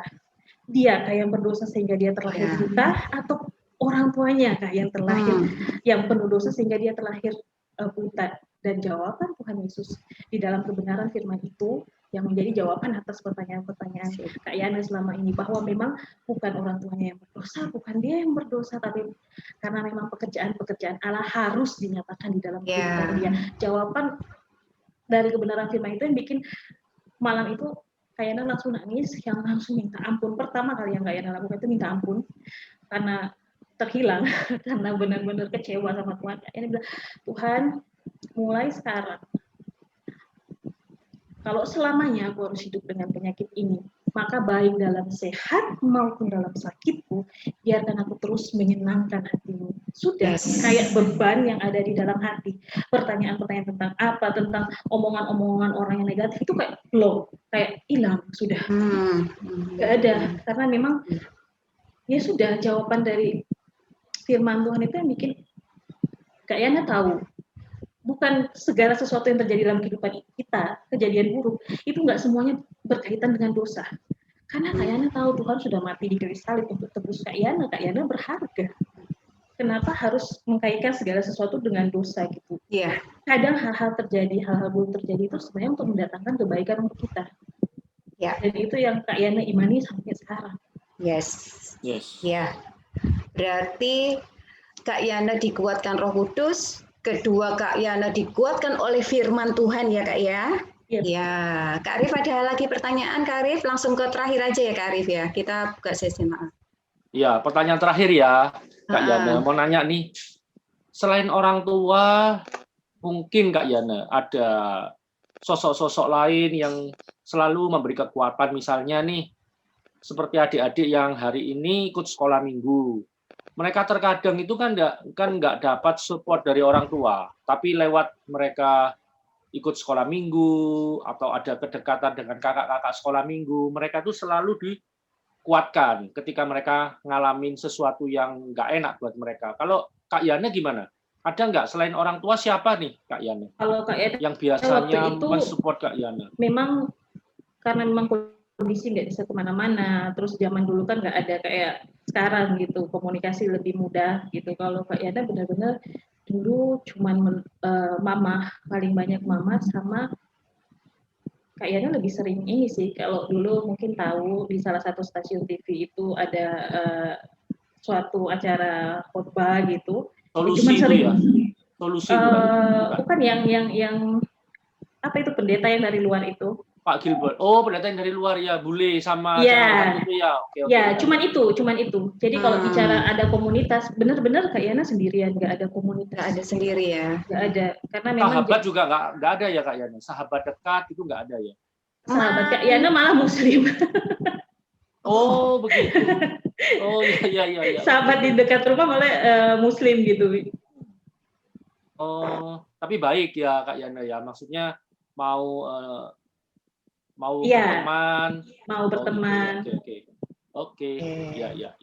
Diakah yang berdosa sehingga dia terlahir buta, atau orang tuanya kah yang terlahir yang penuh dosa sehingga dia terlahir buta? Dan jawaban Tuhan Yesus di dalam kebenaran firman itu yang menjadi jawaban atas pertanyaan-pertanyaan Kak Yana selama ini, bahwa memang bukan orang tuanya yang berdosa, bukan dia yang berdosa, tapi karena memang pekerjaan-pekerjaan Allah harus dinyatakan di dalam kehidupan dia. Jawaban dari kebenaran firman itu yang bikin malam itu Kak Yana langsung nangis, yang langsung minta ampun. Pertama kali yang Kak Yana lakukan itu minta ampun karena terhilang, karena benar-benar kecewa sama Tuhan. Kak Yana bilang, Tuhan, mulai sekarang, kalau selamanya aku harus hidup dengan penyakit ini, maka baik dalam sehat maupun dalam sakitku, biarkan aku terus menyenangkan hatimu. Sudah, kayak beban yang ada di dalam hati. Pertanyaan-pertanyaan tentang apa, tentang omongan-omongan orang yang negatif, itu kayak blow, kayak hilang, sudah. Gak ada, karena memang, ya sudah, jawaban dari firman Tuhan itu yang bikin Kak Yana tahu, bukan segala sesuatu yang terjadi dalam kehidupan kita, kejadian buruk, itu nggak semuanya berkaitan dengan dosa. Karena Kak Yana tahu Tuhan sudah mati di kayu salib untuk tebus Kak Yana berharga. Kenapa harus mengkaitkan segala sesuatu dengan dosa gitu? Iya. Kadang hal-hal buruk terjadi itu sebenarnya untuk mendatangkan kebaikan untuk kita. Ya. Dan itu yang Kak Yana imani sampai sekarang.
Yes. Ya. Berarti Kak Yana dikuatkan Roh Kudus, kedua Kak Yana dikuatkan oleh firman Tuhan ya Kak ya. Ya, Kak Arif ada lagi pertanyaan Kak Arif, langsung ke terakhir aja ya Kak Arif ya. Kita buka sesi maaf.
Ya, pertanyaan terakhir ya Kak Yana. Mau nanya nih, selain orang tua, mungkin Kak Yana ada sosok-sosok lain yang selalu memberi kekuatan, misalnya nih seperti adik-adik yang hari ini ikut sekolah minggu. Mereka terkadang itu kan nggak dapat support dari orang tua, tapi lewat mereka ikut sekolah minggu atau ada kedekatan dengan kakak-kakak sekolah minggu, mereka tuh selalu dikuatkan ketika mereka ngalamin sesuatu yang nggak enak buat mereka. Kalau Kak Yana gimana? Ada nggak selain orang tua, siapa nih Kak Yana?
Kalau Kak Yana
yang biasanya mensupport Kak Yana?
Memang karena memang kondisi nggak bisa kemana-mana, terus zaman dulu kan nggak ada kayak sekarang gitu, komunikasi lebih mudah gitu. Kalau Kak Yana benar-benar dulu cuman mama, paling banyak mama, sama Kak Yana lebih sering ini sih. Kalau dulu mungkin tahu di salah satu stasiun TV itu ada suatu acara khotbah gitu.
Solusi itu ya? Solusi bukan.
Bukan yang apa itu pendeta yang dari luar itu?
Pak Gilbert. Oh, pendeta yang dari luar ya, bule sama
Iya.
Channel One itu ya. Oke.
Ya, cuman itu. Jadi kalau bicara ada komunitas, benar-benar Kak Yana sendirian, nggak ada komunitas.
Nggak ada sendiri ya.
Nggak ada, karena memang
Sahabat juga nggak ada ya Kak Yana. Sahabat dekat itu nggak ada ya.
sahabat Kak Yana malah Muslim.
Oh, begitu. Oh, iya.
Sahabat di dekat rumah malah Muslim gitu.
Oh, tapi baik ya Kak Yana ya. Maksudnya mau
Iya.
berteman.
Mau berteman.
Oke. Iya.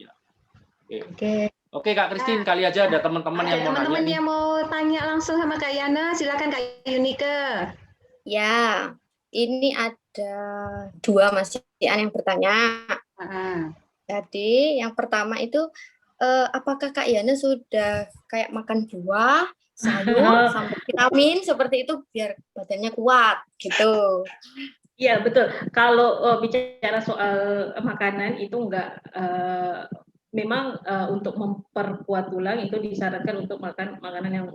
Oke.
Kak Christine, kali aja ada teman-teman yang mau nanya.
Teman-teman
nih.
yang mau tanya langsung sama Kak Yana, silakan Kak Yunike.
Ya, ini ada 2 Mas Ian yang bertanya. Jadi yang pertama itu, apakah Kak Yana sudah kayak makan buah, sayur, sampai vitamin seperti itu biar badannya kuat gitu?
Iya betul. Kalau bicara soal makanan itu enggak, memang untuk memperkuat tulang itu disarankan untuk makan makanan yang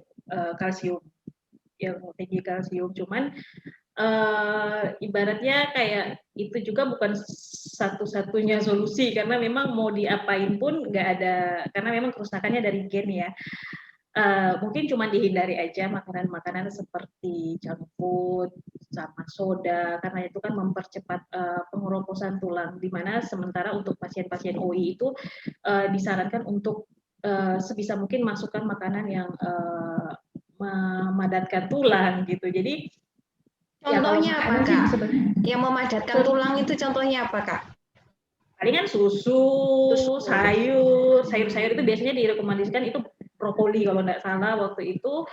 kalsium, yang tinggi kalsium. Cuman ibaratnya kayak itu juga bukan satu-satunya solusi karena memang mau diapain pun nggak ada, karena memang kerusakannya dari gen ya. Mungkin cuma dihindari aja makanan-makanan seperti junk food sama soda karena itu kan mempercepat pengeroposan tulang, di mana sementara untuk pasien-pasien OI itu disarankan untuk sebisa mungkin masukkan makanan yang memadatkan tulang gitu. Jadi
contohnya apa Kak? Yang memadatkan tulang itu contohnya apa Kak?
Palingan susu, sayur itu biasanya direkomendasikan itu brokoli kalau nggak salah waktu itu,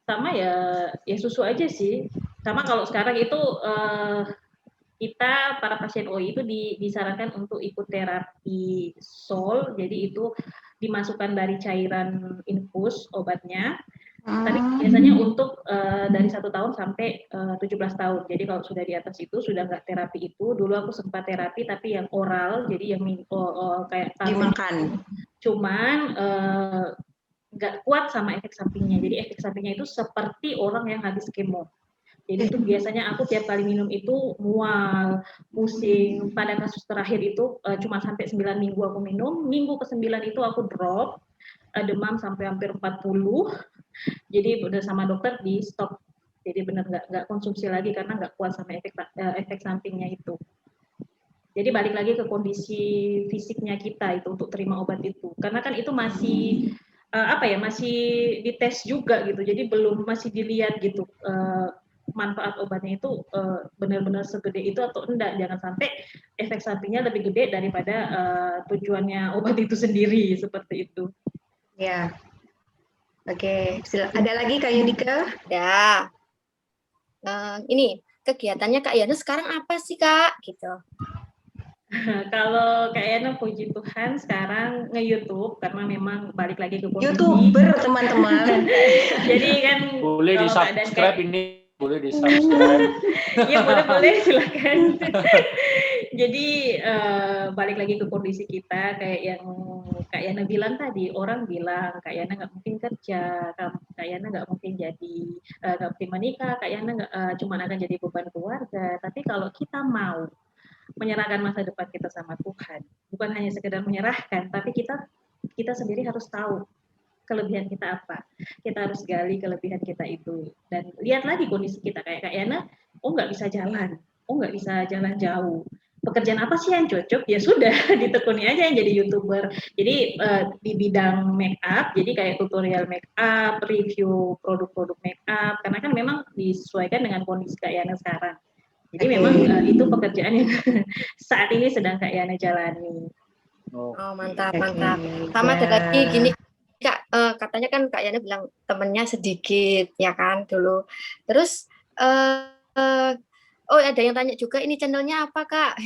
sama ya susu aja sih. Sama kalau sekarang itu kita para pasien OI itu disarankan untuk ikut terapi SOL, jadi itu dimasukkan dari cairan infus obatnya. Tapi biasanya untuk dari 1 tahun sampai 17 tahun. Jadi kalau sudah di atas itu sudah nggak terapi itu. Dulu aku sempat terapi tapi yang oral, jadi yang kayak
dimakan.
Cuman nggak kuat sama efek sampingnya. Jadi efek sampingnya itu seperti orang yang habis kemo. Jadi itu biasanya aku tiap kali minum itu mual, pusing. Pada kasus terakhir itu cuma sampai 9 minggu aku minum. Minggu ke-9 itu aku drop, demam sampai hampir 40. Jadi udah sama dokter di stop. Jadi benar nggak konsumsi lagi karena nggak kuat sama efek sampingnya itu. Jadi balik lagi ke kondisi fisiknya kita itu untuk terima obat itu. Karena kan itu masih masih dites juga gitu. Jadi masih dilihat gitu manfaat obatnya itu benar-benar segede itu atau enggak. Jangan sampai efek sampingnya lebih gede daripada tujuannya obat itu sendiri, seperti itu.
Ya. Oke, ada lagi Kak Yunike?
Ya. Ini kegiatannya Kak Yana sekarang apa sih Kak? Gitu.
Kalau Kak Yana puji Tuhan sekarang nge-YouTube karena memang balik lagi ke kondisi.
YouTuber teman-teman.
Jadi kan
boleh di-subscribe ini, boleh di-subscribe.
Ya boleh silakan. Jadi balik lagi ke kondisi kita kayak yang Kak Yana bilang tadi, orang bilang Kak Yana nggak mungkin kerja, Kak Yana nggak mungkin jadi nggak mungkin menikah, Kak Yana cuma akan jadi beban keluarga. Tapi kalau kita mau menyerahkan masa depan kita sama Tuhan, bukan hanya sekedar menyerahkan, tapi kita sendiri harus tahu kelebihan kita apa. Kita harus gali kelebihan kita itu dan lihat lagi kondisi kita kayak Kak Yana, nggak bisa jalan, nggak bisa jalan jauh. Pekerjaan apa sih yang cocok? Ya sudah, ditekuni aja yang jadi YouTuber. Jadi di bidang make up, jadi kayak tutorial make up, review produk-produk make up, karena kan memang disesuaikan dengan kondisi Kak Yana sekarang. Jadi memang itu pekerjaan yang saat ini sedang Kak Yana jalani.
Oh mantap. Sama ada lagi gini Kak, katanya kan Kak Yana bilang temennya sedikit ya kan dulu. Terus ada yang tanya juga ini channelnya apa Kak?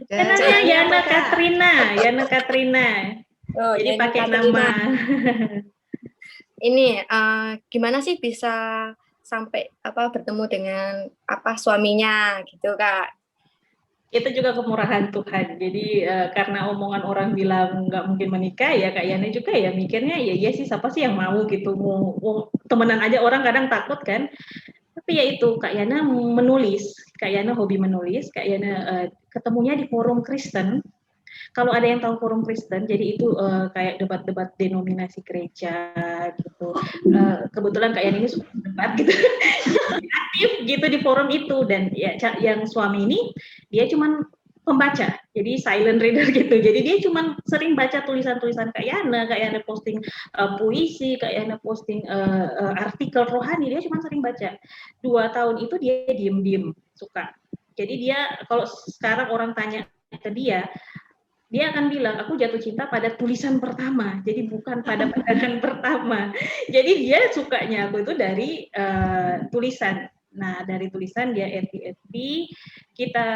Channelnya Yana Katrina.
Oh,
jadi
Yana
pakai
Katrina.
nama.
Ini gimana sih bisa sampai bertemu dengan suaminya gitu Kak?
Itu juga kemurahan Tuhan. Jadi karena omongan orang bilang nggak mungkin menikah, ya Kak Yana juga ya mikirnya ya iya sih, siapa sih yang mau gitu, mau temenan aja orang kadang takut kan. Tapi ya itu, Kak Yana menulis, Kak Yana hobi menulis, Kak Yana ketemunya di forum Kristen. Kalau ada yang tahu forum Kristen, jadi itu kayak debat-debat denominasi gereja gitu. Kebetulan Kak Yani ini suka debat gitu, aktif gitu di forum itu. Dan ya yang suami ini dia cuman pembaca, jadi silent reader gitu. Jadi dia cuman sering baca tulisan-tulisan Kak Yana posting puisi, Kak Yana posting artikel rohani, dia cuman sering baca. 2 tahun itu dia diem-diem suka. Jadi dia kalau sekarang orang tanya ke dia akan bilang, aku jatuh cinta pada tulisan pertama, jadi bukan pada pandangan pertama. Jadi dia sukanya aku itu dari tulisan. Nah, dari tulisan dia FB, kita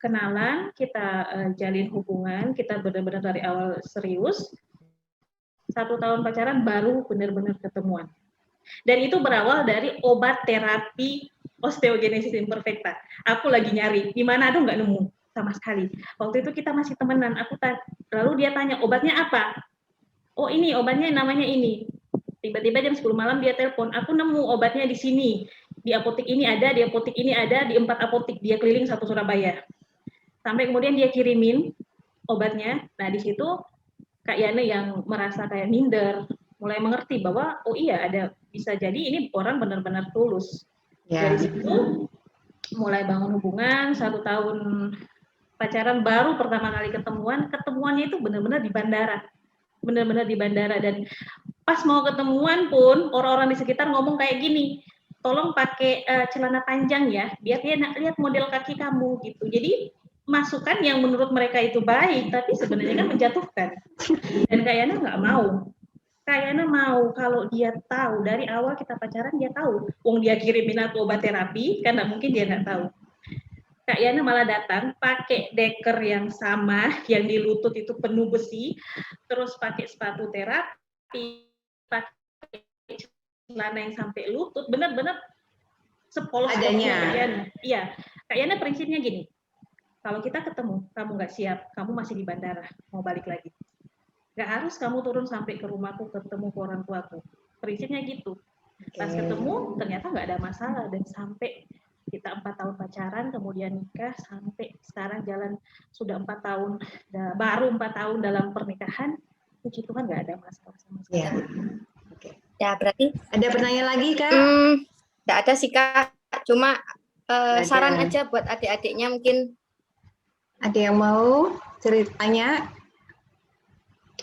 kenalan, kita jalin hubungan, kita benar-benar dari awal serius. 1 tahun pacaran baru benar-benar ketemuan. Dan itu berawal dari obat terapi osteogenesis imperfecta. Aku lagi nyari, di mana aduh nggak nemu sama sekali. Waktu itu kita masih temenan, lalu dia tanya, obatnya apa? Oh ini, obatnya namanya ini. Tiba-tiba jam 10 malam dia telepon, aku nemu obatnya di sini. Di apotek ini ada, di apotek ini ada, di 4 apotek. Dia keliling 1 Surabaya. Sampai kemudian dia kirimin obatnya. Nah di situ Kak Yana yang merasa kayak minder, mulai mengerti bahwa oh iya ada, bisa jadi ini orang benar-benar tulus. Dari situ mulai bangun hubungan, 1 tahun pacaran, baru pertama kali ketemuannya itu benar-benar di bandara, dan pas mau ketemuan pun orang-orang di sekitar ngomong kayak gini, tolong pakai celana panjang ya, biar dia lihat model kaki kamu gitu. Jadi masukan yang menurut mereka itu baik, tapi sebenarnya kan menjatuhkan. Dan Kak Yana nggak mau. Kak Yana mau kalau dia tahu dari awal kita pacaran, dia tahu. Wong dia kirimin aku obat terapi, kan nggak mungkin dia nggak tahu. Kak Yana malah datang pakai deker yang sama, yang di lutut itu penuh besi, terus pakai sepatu terapi, pakai celana yang sampai lutut, benar-benar sepolos
adanya.
Kak Yana. Iya, Kak Yana prinsipnya gini, kalau kita ketemu, kamu nggak siap, kamu masih di bandara, mau balik lagi. Nggak harus kamu turun sampai ke rumahku, ketemu ke orang tuaku. Prinsipnya gitu. Pas ketemu, ternyata nggak ada masalah, dan sampai kita 4 tahun pacaran, kemudian nikah, sampai sekarang jalan sudah 4 tahun, baru 4 tahun dalam pernikahan, puji Tuhan nggak ada masalah sama sekali.
Ya, berarti
Ada pertanyaan lagi, Kak?
Nggak ada sih, Kak. Cuma saran aja buat adik-adiknya mungkin.
Ada yang mau ceritanya?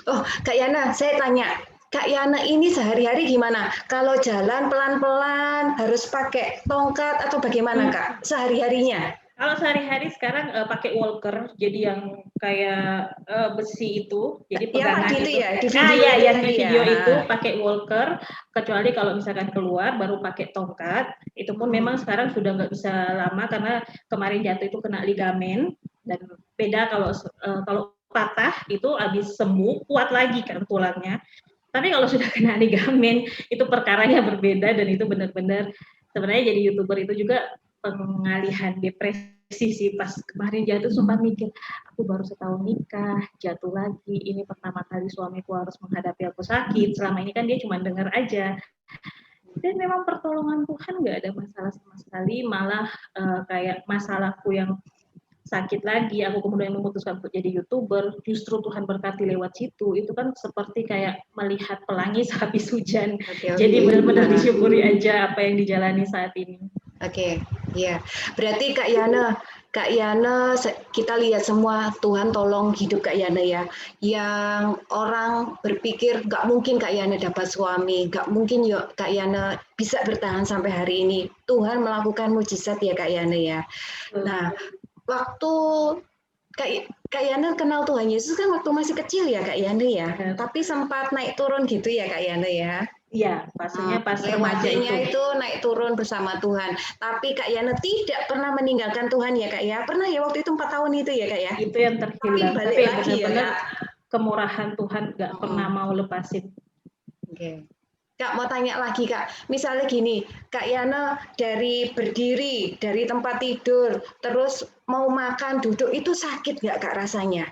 Oh, Kak Yana, saya tanya. Kak Yana ini sehari-hari gimana? Kalau jalan pelan-pelan, harus pakai tongkat atau bagaimana, Kak? Sehari-harinya?
Kalau sehari-hari sekarang pakai walker, jadi yang kayak besi itu, jadi pegangan
gitu
itu.
Ya, di video
yang di video itu pakai walker, kecuali kalau misalkan keluar baru pakai tongkat. Itu pun memang sekarang sudah nggak bisa lama karena kemarin jatuh itu kena ligamen, dan beda kalau patah itu habis sembuh kuat lagi kan tulangnya. Tapi kalau sudah kena ligamen itu perkaranya berbeda, dan itu benar-benar sebenarnya jadi YouTuber itu juga pengalihan depresi sih. Pas kemarin jatuh sempat mikir, aku baru setahun nikah, jatuh lagi, ini pertama kali suamiku harus menghadapi aku sakit, selama ini kan dia cuma dengar aja. Dan memang pertolongan Tuhan nggak ada masalah sama sekali, malah kayak masalahku yang sakit lagi, aku kemudian memutuskan untuk jadi YouTuber, justru Tuhan berkati lewat situ, itu kan seperti kayak melihat pelangi sehabis hujan. Jadi benar-benar disyukuri aja apa yang dijalani saat ini.
Iya. Berarti Kak Yana, kita lihat semua Tuhan tolong hidup Kak Yana ya. Yang orang berpikir nggak mungkin Kak Yana dapat suami, nggak mungkin yuk Kak Yana bisa bertahan sampai hari ini. Tuhan melakukan mujizat ya Kak Yana ya. Nah, waktu Kak Yana kenal Tuhan Yesus kan waktu masih kecil ya Kak Yana ya. Tapi sempat naik turun gitu ya Kak Yana ya.
Iya, pastinya pas remaja
itu naik turun bersama Tuhan. Tapi Kak Yana tidak pernah meninggalkan Tuhan ya Kak ya. Pernah ya waktu itu 4 tahun itu ya Kak ya.
Itu yang terhilang.
Tapi benar-benar
kemurahan Tuhan nggak pernah mau lepasin.
Kak mau tanya lagi Kak, misalnya gini, Kak Yana dari berdiri, dari tempat tidur, terus mau makan, duduk, itu sakit nggak Kak rasanya?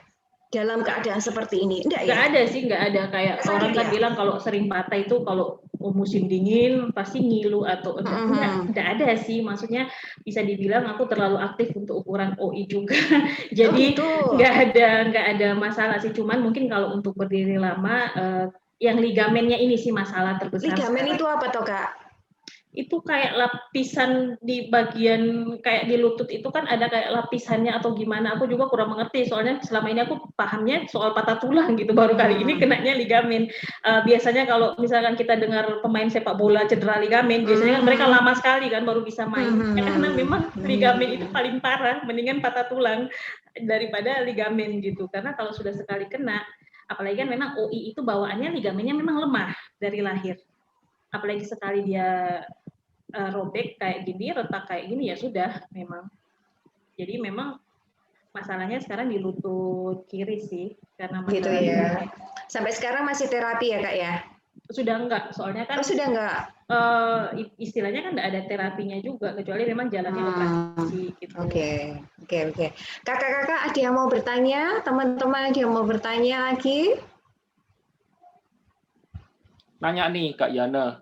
Dalam keadaan seperti ini? Enggak ya?
Nggak ada sih, nggak ada. Kayak
Nggak sakit
orang kan
ya?
bilang kalau sering patah itu kalau musim dingin pasti ngilu atau enggak ada sih. Maksudnya bisa dibilang aku terlalu aktif untuk ukuran OI juga. Jadi
gitu.
nggak ada masalah sih. Cuman mungkin kalau untuk berdiri lama, yang ligamennya ini sih masalah terbesar
Ligamen
sekarang.
itu apa toh Kak?
Itu kayak lapisan di bagian kayak di lutut itu kan ada kayak lapisannya atau gimana, aku juga kurang mengerti soalnya selama ini aku pahamnya soal patah tulang gitu, baru kali ini kenanya ligamen. Biasanya kalau misalkan kita dengar pemain sepak bola cedera ligamen, biasanya kan mereka lama sekali kan baru bisa main, karena memang ligamen itu paling parah, mendingan patah tulang daripada ligamen gitu, karena kalau sudah sekali kena, apalagi kan memang OI itu bawaannya ligamennya memang lemah dari lahir, apalagi sekali dia robek kayak gini, retak kayak gini, ya sudah memang. Jadi memang masalahnya sekarang di lutut kiri sih, karena masalah
gitu ya. Sampai sekarang masih terapi ya Kak ya?
Sudah enggak, soalnya kan
sudah enggak?
Istilahnya kan enggak ada terapinya juga, kecuali memang jalannya operasi gitu.
Oke. Kakak-kakak ada yang mau bertanya? Teman-teman ada yang mau bertanya lagi?
Nanya nih Kak Yana.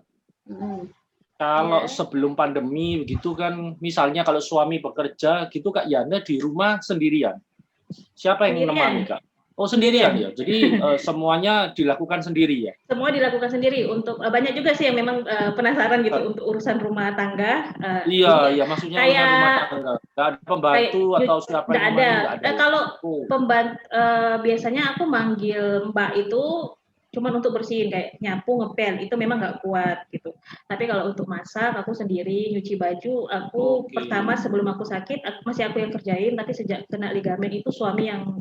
Kalau sebelum pandemi begitu kan, misalnya kalau suami bekerja gitu Kak Yana di rumah sendirian. Siapa yang menemani Kak? Oh sendirian ya. Jadi semuanya dilakukan sendiri ya.
Semua dilakukan sendiri. Untuk banyak juga sih yang memang penasaran gitu untuk urusan rumah tangga.
Iya, maksudnya
kayak,
urusan rumah tangga. Nggak ada pembantu atau siapa yang
ada.
Nggak ada.
Kalau pembantu biasanya aku manggil Mbak itu cuman untuk bersihin kayak nyapu, ngepel, itu memang nggak kuat gitu. Tapi kalau untuk masak aku sendiri, nyuci baju aku pertama sebelum aku sakit masih aku yang kerjain, tapi sejak kena ligamen itu suami yang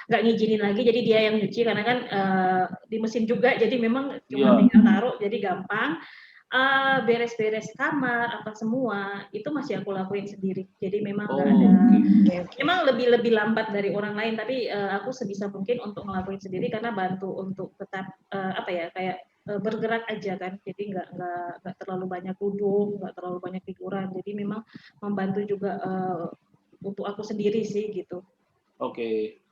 nggak ngizinin lagi, jadi dia yang nyuci karena kan di mesin juga, jadi memang cuma tinggal taruh, jadi gampang. Beres-beres kamar apa semua itu masih aku lakuin sendiri, jadi memang nggak ada. Memang lebih lambat dari orang lain, tapi aku sebisa mungkin untuk ngelakuin sendiri karena bantu untuk tetap kayak bergerak aja kan, jadi nggak terlalu banyak duduk, nggak terlalu banyak tiduran, jadi memang membantu juga untuk aku sendiri sih gitu.
Oke.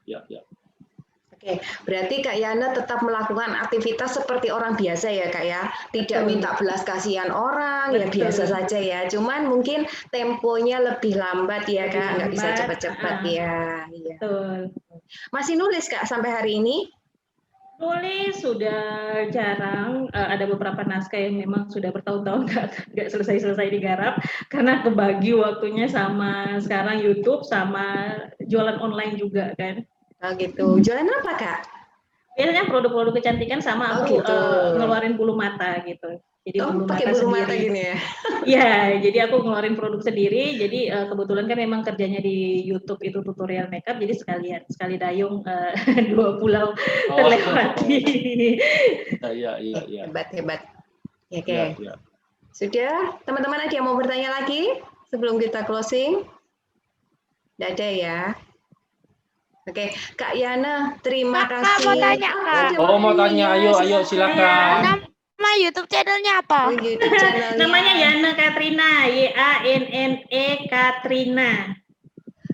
Oke, berarti Kak Yana tetap melakukan aktivitas seperti orang biasa ya Kak ya, tidak minta belas kasihan orang, ya biasa saja ya, cuman mungkin temponya lebih lambat ya Kak, nggak bisa cepat-cepat ya.
Betul.
Masih nulis Kak sampai hari ini?
Nulis sudah jarang, ada beberapa naskah yang memang sudah bertahun-tahun nggak selesai-selesai digarap, karena kebagi waktunya sama sekarang YouTube sama jualan online juga kan.
Oh gitu. Jualan apa Kak?
Biasanya produk-produk kecantikan sama aku ngeluarin bulu mata gitu. Jadi bulu
pakai
mata
bulu
sendiri.
Mata gini ya?
Iya, jadi aku ngeluarin produk sendiri. Jadi kebetulan kan memang kerjanya di YouTube itu tutorial makeup, jadi sekali dayung 2 pulau terlewati.
Iya.
Hebat. Oke. Sudah, teman-teman ada yang mau bertanya lagi sebelum kita closing? Tidak ada ya. Oke, Kak Yana, terima kasih.
Mau tanya, Kak.
Mau tanya, ayo silakan.
Nama YouTube channelnya apa?
YouTube channelnya.
Namanya Yana Katrina, YANNE Katrina.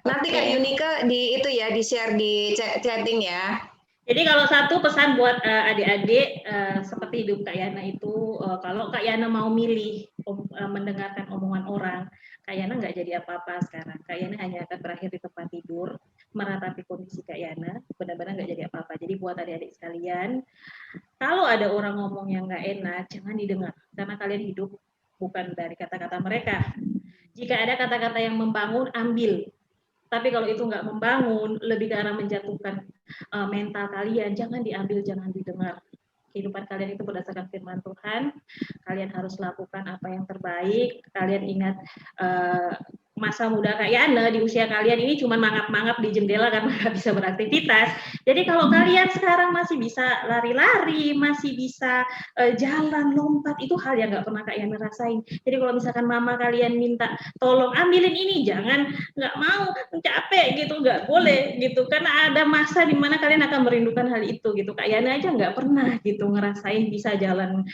Nanti Kak Yunika di share di chatting ya.
Jadi kalau satu pesan buat adik-adik seperti hidup Kak Yana itu, kalau Kak Yana mau milih mendengarkan omongan orang, Kak Yana nggak jadi apa-apa sekarang. Kak Yana hanya akan berakhir di tempat tidur, meratapi kondisi Kak Yana, benar-benar nggak jadi apa-apa. Jadi buat adik-adik sekalian, kalau ada orang ngomong yang nggak enak, jangan didengar, karena kalian hidup bukan dari kata-kata mereka. Jika ada kata-kata yang membangun, ambil. Tapi kalau itu nggak membangun, lebih ke arah menjatuhkan mental kalian, jangan diambil, jangan didengar. Kehidupan kalian itu berdasarkan firman Tuhan, kalian harus lakukan apa yang terbaik, kalian ingat masa muda Kak Yana, di usia kalian ini cuma mangap-mangap di jendela karena nggak bisa beraktivitas. Jadi kalau kalian sekarang masih bisa lari-lari, masih bisa jalan, lompat, itu hal yang nggak pernah Kak Yana rasain. Jadi kalau misalkan mama kalian minta tolong ambilin ini, jangan nggak mau, capek gitu, nggak boleh gitu. Karena ada masa di mana kalian akan merindukan hal itu gitu. Kak Yana aja nggak pernah gitu ngerasain bisa jalan,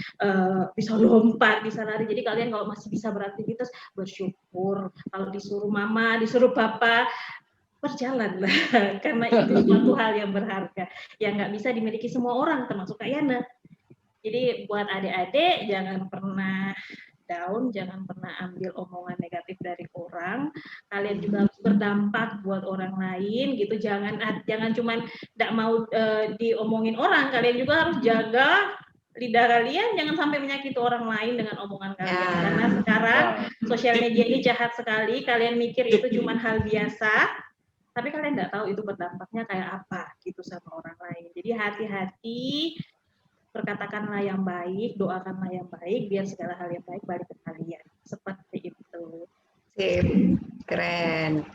bisa lompat, bisa lari. Jadi kalian kalau masih bisa beraktivitas, bersyukur. Kalau disuruh mama, disuruh papa, berjalanlah. Karena itu suatu hal yang berharga, yang nggak bisa dimiliki semua orang, termasuk Kak Yana. Jadi buat adik-adik, jangan pernah down, jangan pernah ambil omongan negatif dari orang. Kalian juga harus berdampak buat orang lain gitu. Jangan cuman tidak mau diomongin orang, kalian juga harus jaga lidah kalian, jangan sampai menyakiti orang lain dengan omongan kalian. Karena sekarang sosial media ini jahat sekali. Kalian mikir itu cuma hal biasa, tapi kalian nggak tahu itu berdampaknya kayak apa gitu sama orang lain. Jadi hati-hati, perkatakanlah yang baik, doakanlah yang baik, biar segala hal yang baik balik ke kalian. Seperti itu.
Sip, keren.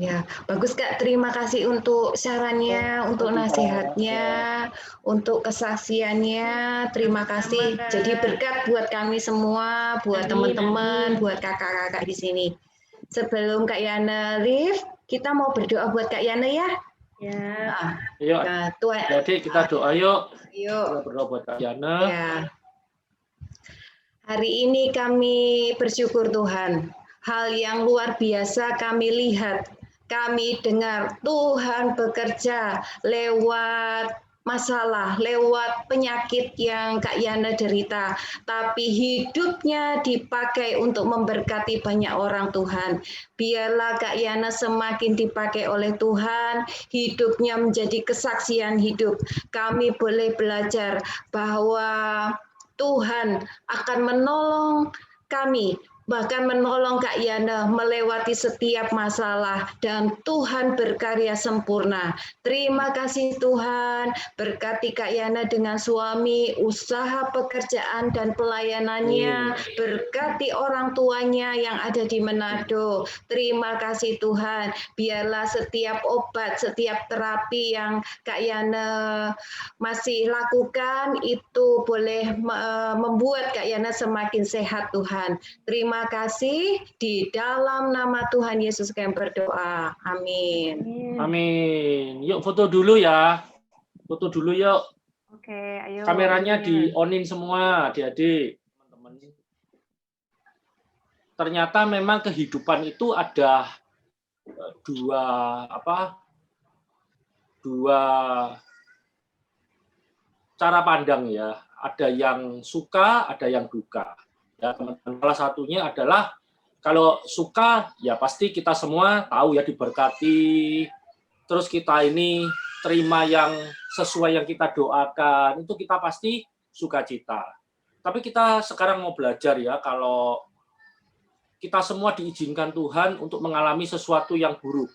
Ya, bagus Kak. Terima kasih untuk sarannya, untuk nasihatnya, untuk kesaksiannya. Terima kasih. Jadi berkat buat kami semua, buat teman-teman, buat kakak-kakak di sini. Sebelum Kak Yana leave, kita mau berdoa buat Kak Yana ya.
Ya.
Yuk,
Tuhan.
jadi kita doa yuk.
Yuk.
Kita berdoa buat Kak Yana.
Ya. Hari ini kami bersyukur Tuhan. Hal yang luar biasa kami lihat, kami dengar Tuhan bekerja lewat masalah, lewat penyakit yang Kak Yana derita, tapi hidupnya dipakai untuk memberkati banyak orang Tuhan. Biarlah Kak Yana semakin dipakai oleh Tuhan, hidupnya menjadi kesaksian hidup. Kami boleh belajar bahwa Tuhan akan menolong kami, bahkan menolong Kak Yana melewati setiap masalah, dan Tuhan berkarya sempurna. Terima kasih Tuhan, berkati Kak Yana dengan suami, usaha pekerjaan dan pelayanannya, berkati orang tuanya yang ada di Manado. Terima kasih Tuhan, biarlah setiap obat, setiap terapi yang Kak Yana masih lakukan itu boleh membuat Kak Yana semakin sehat Tuhan. Terima kasih, di dalam nama Tuhan Yesus kami berdoa. Amin.
Amin. Yuk foto dulu ya. Foto dulu yuk.
Oke, ayo.
Kameranya di-on-in semua, adik-adik, teman-teman. Ternyata memang kehidupan itu ada dua cara pandang ya. Ada yang suka, ada yang duka. Ya, teman-teman. Salah satunya adalah kalau suka ya pasti kita semua tahu ya diberkati, terus kita ini terima yang sesuai yang kita doakan, itu kita pasti sukacita. Tapi kita sekarang mau belajar ya, kalau kita semua diizinkan Tuhan untuk mengalami sesuatu yang buruk.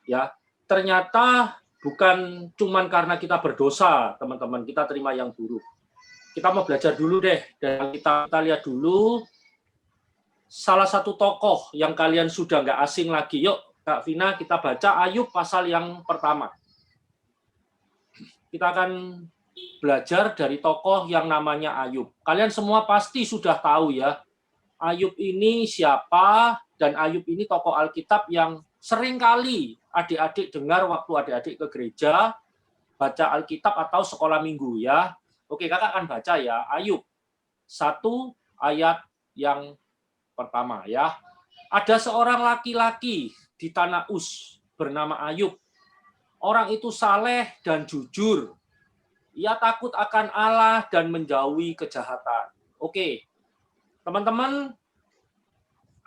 Ya, ternyata bukan cuman karena kita berdosa, teman-teman, kita terima yang buruk. Kita mau belajar dulu deh, dan kita lihat dulu salah satu tokoh yang kalian sudah nggak asing lagi. Yuk, Kak Vina, kita baca Ayub pasal yang pertama. Kita akan belajar dari tokoh yang namanya Ayub. Kalian semua pasti sudah tahu ya, Ayub ini siapa, dan Ayub ini tokoh Alkitab yang sering kali adik-adik dengar waktu adik-adik ke gereja, baca Alkitab atau sekolah minggu ya. Oke, kakak akan baca ya, Ayub 1 ayat yang pertama ya. Ada seorang laki-laki di tanah Uz bernama Ayub. Orang itu saleh dan jujur. Ia takut akan Allah dan menjauhi kejahatan. Oke, teman-teman,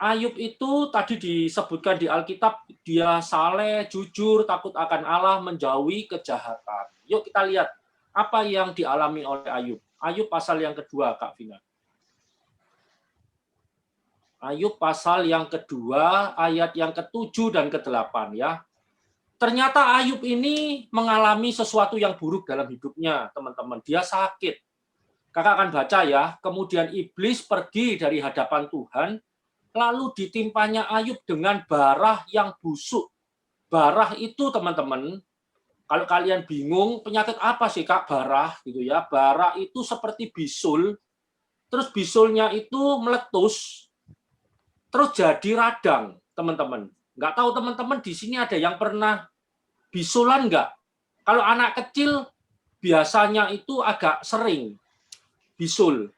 Ayub itu tadi disebutkan di Alkitab, dia saleh, jujur, takut akan Allah, menjauhi kejahatan. Yuk kita lihat apa yang dialami oleh Ayub. Ayub pasal yang kedua, Kak Vina. Ayub pasal yang kedua, ayat yang ke-7 dan ke-8 ya. Ternyata Ayub ini mengalami sesuatu yang buruk dalam hidupnya, teman-teman. Dia sakit. Kakak akan baca ya. Kemudian iblis pergi dari hadapan Tuhan, lalu ditimpanya Ayub dengan bara yang busuk. Bara itu teman-teman, kalau kalian bingung penyakit apa sih Kak bara gitu ya? Bara itu seperti bisul, terus bisulnya itu meletus, terus jadi radang, teman-teman. Nggak tahu teman-teman di sini ada yang pernah bisulan nggak? Kalau anak kecil biasanya itu agak sering bisul.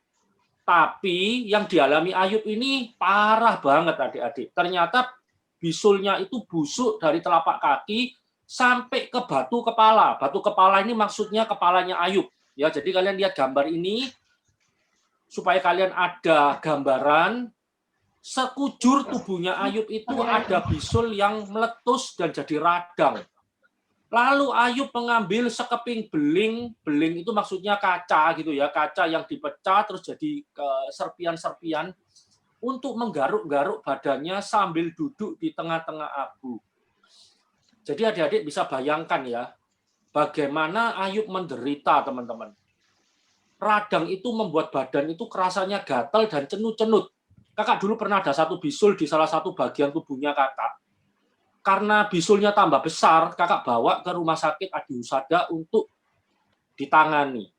Tapi yang dialami Ayub ini parah banget adik-adik. Ternyata bisulnya itu busuk dari telapak kaki sampai ke batu kepala. Batu kepala ini maksudnya kepalanya Ayub. Ya, jadi kalian lihat gambar ini supaya kalian ada gambaran sekujur tubuhnya Ayub itu ada bisul yang meletus dan jadi radang. Lalu Ayub mengambil sekeping beling, beling itu maksudnya kaca gitu ya, kaca yang dipecah terus jadi serpian-serpian untuk menggaruk-garuk badannya sambil duduk di tengah-tengah abu. Jadi adik-adik bisa bayangkan ya, bagaimana Ayub menderita teman-teman. Radang itu membuat badan itu kerasanya gatal dan cenut-cenut. Kakak dulu pernah ada satu bisul di salah satu bagian tubuhnya kakak. Karena bisulnya tambah besar, kakak bawa ke rumah sakit Adi Husada untuk ditangani.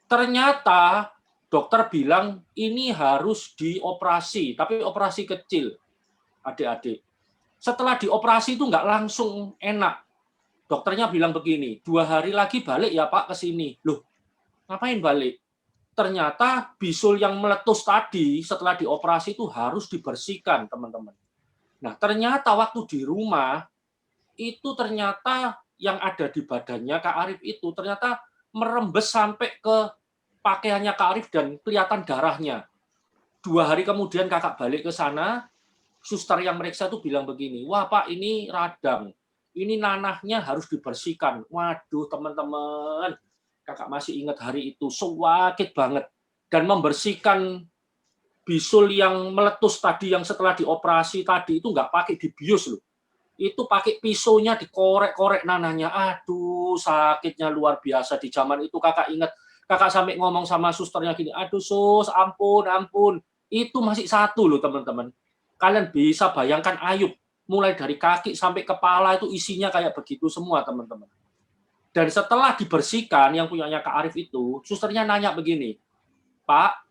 Ternyata dokter bilang ini harus dioperasi, tapi operasi kecil, adik-adik. Setelah dioperasi itu nggak langsung enak. Dokternya bilang begini, 2 hari lagi balik ya Pak ke sini. Loh, ngapain balik? Ternyata bisul yang meletus tadi setelah dioperasi itu harus dibersihkan, teman-teman. Nah, ternyata waktu di rumah, itu ternyata yang ada di badannya Kak Arif itu ternyata merembes sampai ke pakaiannya Kak Arif dan kelihatan darahnya. 2 hari kemudian kakak balik ke sana, suster yang meriksa itu bilang begini, wah Pak ini radang, ini nanahnya harus dibersihkan. Waduh teman-teman, kakak masih ingat hari itu, sakit banget. Dan membersihkan bisul yang meletus tadi yang setelah dioperasi tadi itu nggak pakai dibius loh. Itu pakai pisaunya dikorek-korek nanahnya. Aduh, sakitnya luar biasa di zaman itu kakak ingat. Kakak sampai ngomong sama susternya gini, aduh sus, ampun, ampun. Itu masih satu loh teman-teman. Kalian bisa bayangkan Ayub, mulai dari kaki sampai kepala itu isinya kayak begitu semua teman-teman. Dan setelah dibersihkan yang punyanya Kak Arif itu, susternya nanya begini, Pak,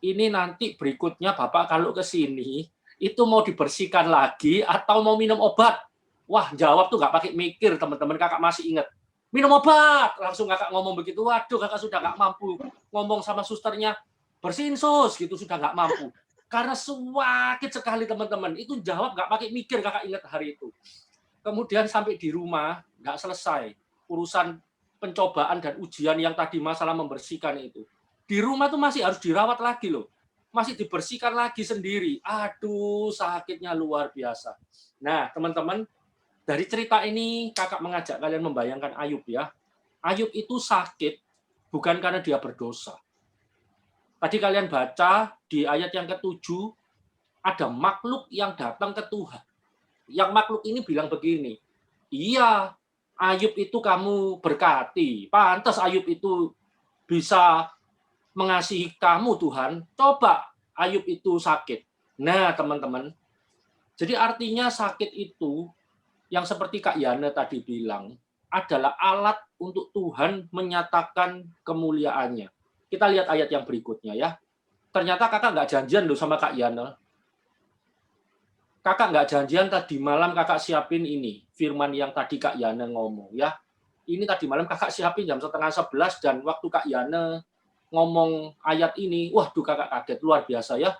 ini nanti berikutnya Bapak kalau ke sini itu mau dibersihkan lagi atau mau minum obat? Wah, jawab tuh nggak pakai mikir, teman-teman. Kakak masih ingat. Minum obat. Langsung kakak ngomong begitu. Waduh, kakak sudah nggak mampu ngomong sama susternya, bersihin sus, gitu sudah nggak mampu. Karena sakit sekali, teman-teman. Itu jawab nggak pakai mikir, kakak ingat hari itu. Kemudian sampai di rumah, nggak selesai. Urusan pencobaan dan ujian yang tadi masalah membersihkan itu. Di rumah tuh masih harus dirawat lagi loh. Masih dibersihkan lagi sendiri. Aduh, sakitnya luar biasa. Nah, teman-teman, dari cerita ini kakak mengajak kalian membayangkan Ayub ya. Ayub itu sakit bukan karena dia berdosa. Tadi kalian baca di ayat yang ke-7, ada makhluk yang datang ke Tuhan. Yang makhluk ini bilang begini, iya, Ayub itu kamu berkati. Pantas Ayub itu bisa mengasihi kamu Tuhan, coba Ayub itu sakit. Nah teman-teman, jadi artinya sakit itu yang seperti Kak Yana tadi bilang adalah alat untuk Tuhan menyatakan kemuliaannya. Kita lihat ayat yang berikutnya ya. Ternyata kakak nggak janjian loh sama Kak Yana. Kakak nggak janjian tadi malam kakak siapin ini, firman yang tadi Kak Yana ngomong ya. Ini tadi malam kakak siapin jam 10:30 dan waktu Kak Yana ngomong ayat ini, waduh kakak kaget, luar biasa ya.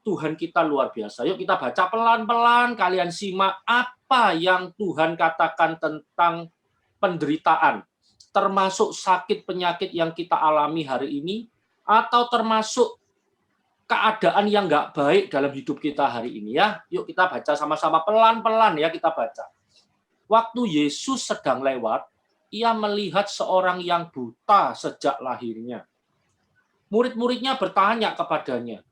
Tuhan kita luar biasa. Yuk kita baca pelan-pelan, kalian simak apa yang Tuhan katakan tentang penderitaan. Termasuk sakit penyakit yang kita alami hari ini, atau termasuk keadaan yang nggak baik dalam hidup kita hari ini ya. Yuk kita baca sama-sama pelan-pelan ya, kita baca. Waktu Yesus sedang lewat, ia melihat seorang yang buta sejak lahirnya. Murid-muridnya bertanya kepadanya,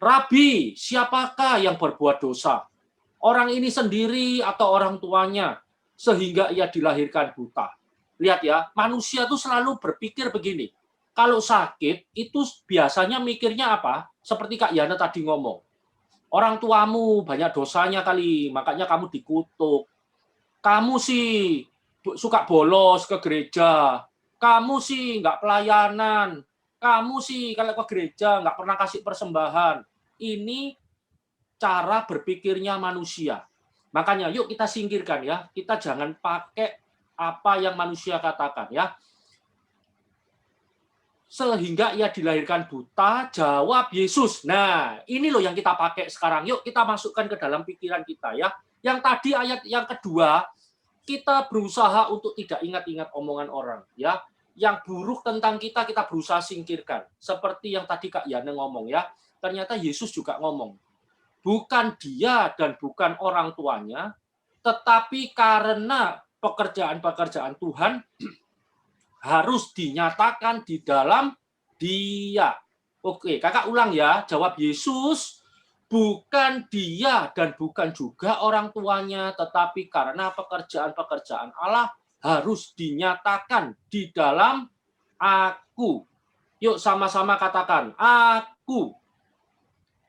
Rabi, siapakah yang berbuat dosa? Orang ini sendiri atau orang tuanya, sehingga ia dilahirkan buta? Lihat ya, manusia itu selalu berpikir begini, kalau sakit itu biasanya mikirnya apa? Seperti Kak Yana tadi ngomong, Orang tuamu banyak dosanya kali, makanya kamu dikutuk. Kamu sih suka bolos ke gereja. Kamu sih nggak pelayanan. Kamu sih kalau ke gereja nggak pernah kasih persembahan. Ini cara berpikirnya manusia. Makanya yuk kita singkirkan ya. Kita jangan pakai apa yang manusia katakan ya. Sehingga ia dilahirkan buta, jawab Yesus. Nah, ini loh yang kita pakai sekarang. Yuk kita masukkan ke dalam pikiran kita ya. Yang tadi ayat yang kedua, kita berusaha untuk tidak ingat-ingat omongan orang ya. Yang buruk tentang kita berusaha singkirkan. Seperti yang tadi Kak Yana ngomong ya. Ternyata Yesus juga ngomong. Bukan dia dan bukan orang tuanya, tetapi karena pekerjaan-pekerjaan Tuhan harus dinyatakan di dalam dia. Oke, kakak ulang ya. Jawab Yesus, bukan dia dan bukan juga orang tuanya, tetapi karena pekerjaan-pekerjaan Allah harus dinyatakan di dalam aku. Yuk sama-sama katakan, aku.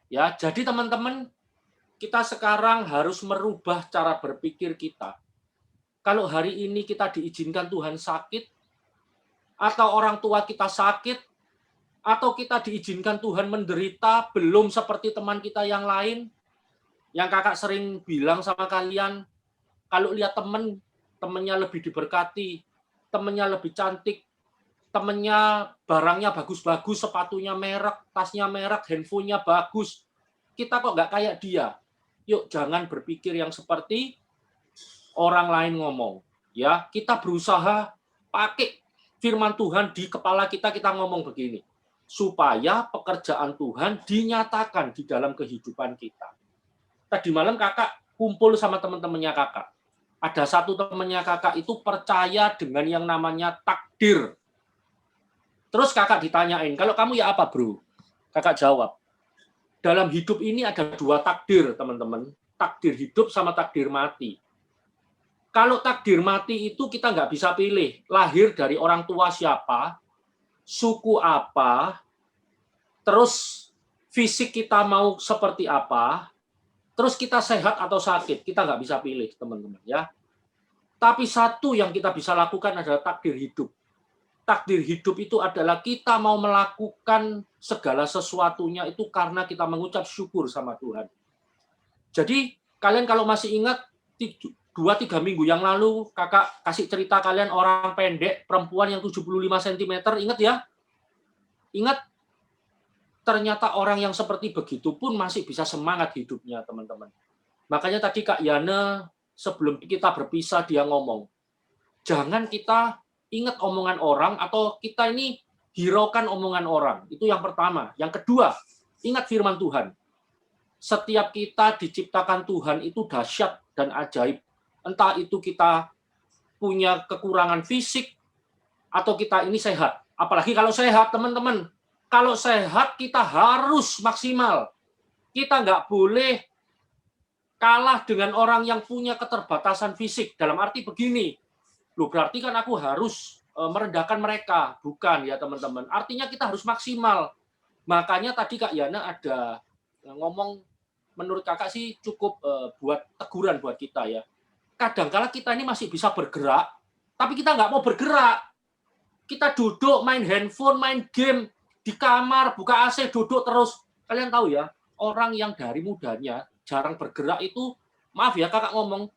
Ya, jadi teman-teman, kita sekarang harus merubah cara berpikir kita. Kalau hari ini kita diizinkan Tuhan sakit, atau orang tua kita sakit, atau kita diizinkan Tuhan menderita, belum seperti teman kita yang lain, yang kakak sering bilang sama kalian, kalau lihat temennya lebih diberkati, temennya lebih cantik, temennya barangnya bagus-bagus, sepatunya merek, tasnya merek, handphonenya bagus, kita kok nggak kayak dia. Yuk jangan berpikir yang seperti orang lain ngomong. Ya, kita berusaha pakai firman Tuhan di kepala kita ngomong begini, supaya pekerjaan Tuhan dinyatakan di dalam kehidupan kita. Tadi malam kakak kumpul sama teman-temannya kakak. Ada satu temannya kakak itu percaya dengan yang namanya takdir. Terus kakak ditanyain, kalau kamu ya apa bro? Kakak jawab, dalam hidup ini ada dua takdir teman-teman. Takdir hidup sama takdir mati. Kalau takdir mati itu kita nggak bisa pilih. Lahir dari orang tua siapa, suku apa, terus fisik kita mau seperti apa, terus kita sehat atau sakit, kita nggak bisa pilih, teman-teman ya. Tapi satu yang kita bisa lakukan adalah takdir hidup. Takdir hidup itu adalah kita mau melakukan segala sesuatunya itu karena kita mengucap syukur sama Tuhan. Jadi kalian kalau masih ingat 2-3 minggu yang lalu kakak kasih cerita kalian orang pendek perempuan yang 75 cm, ingat ya? Ingat, ternyata orang yang seperti begitu pun masih bisa semangat hidupnya, teman-teman. Makanya tadi Kak Yana sebelum kita berpisah dia ngomong, jangan kita ingat omongan orang atau kita ini hiraukan omongan orang. Itu yang pertama. Yang kedua, ingat firman Tuhan. Setiap kita diciptakan Tuhan itu dahsyat dan ajaib. Entah itu kita punya kekurangan fisik atau kita ini sehat. Apalagi kalau sehat, teman-teman. Kalau sehat kita harus maksimal. Kita nggak boleh kalah dengan orang yang punya keterbatasan fisik. Dalam arti begini, loh berarti kan aku harus merendahkan mereka. Bukan ya teman-teman. Artinya kita harus maksimal. Makanya tadi Kak Yana ada ngomong, menurut kakak sih cukup buat teguran buat kita ya. Kadang-kala kita ini masih bisa bergerak, tapi kita nggak mau bergerak. Kita duduk, main handphone, main game, di kamar, buka AC, duduk terus. Kalian tahu ya, orang yang dari mudanya jarang bergerak itu, maaf ya kakak ngomong,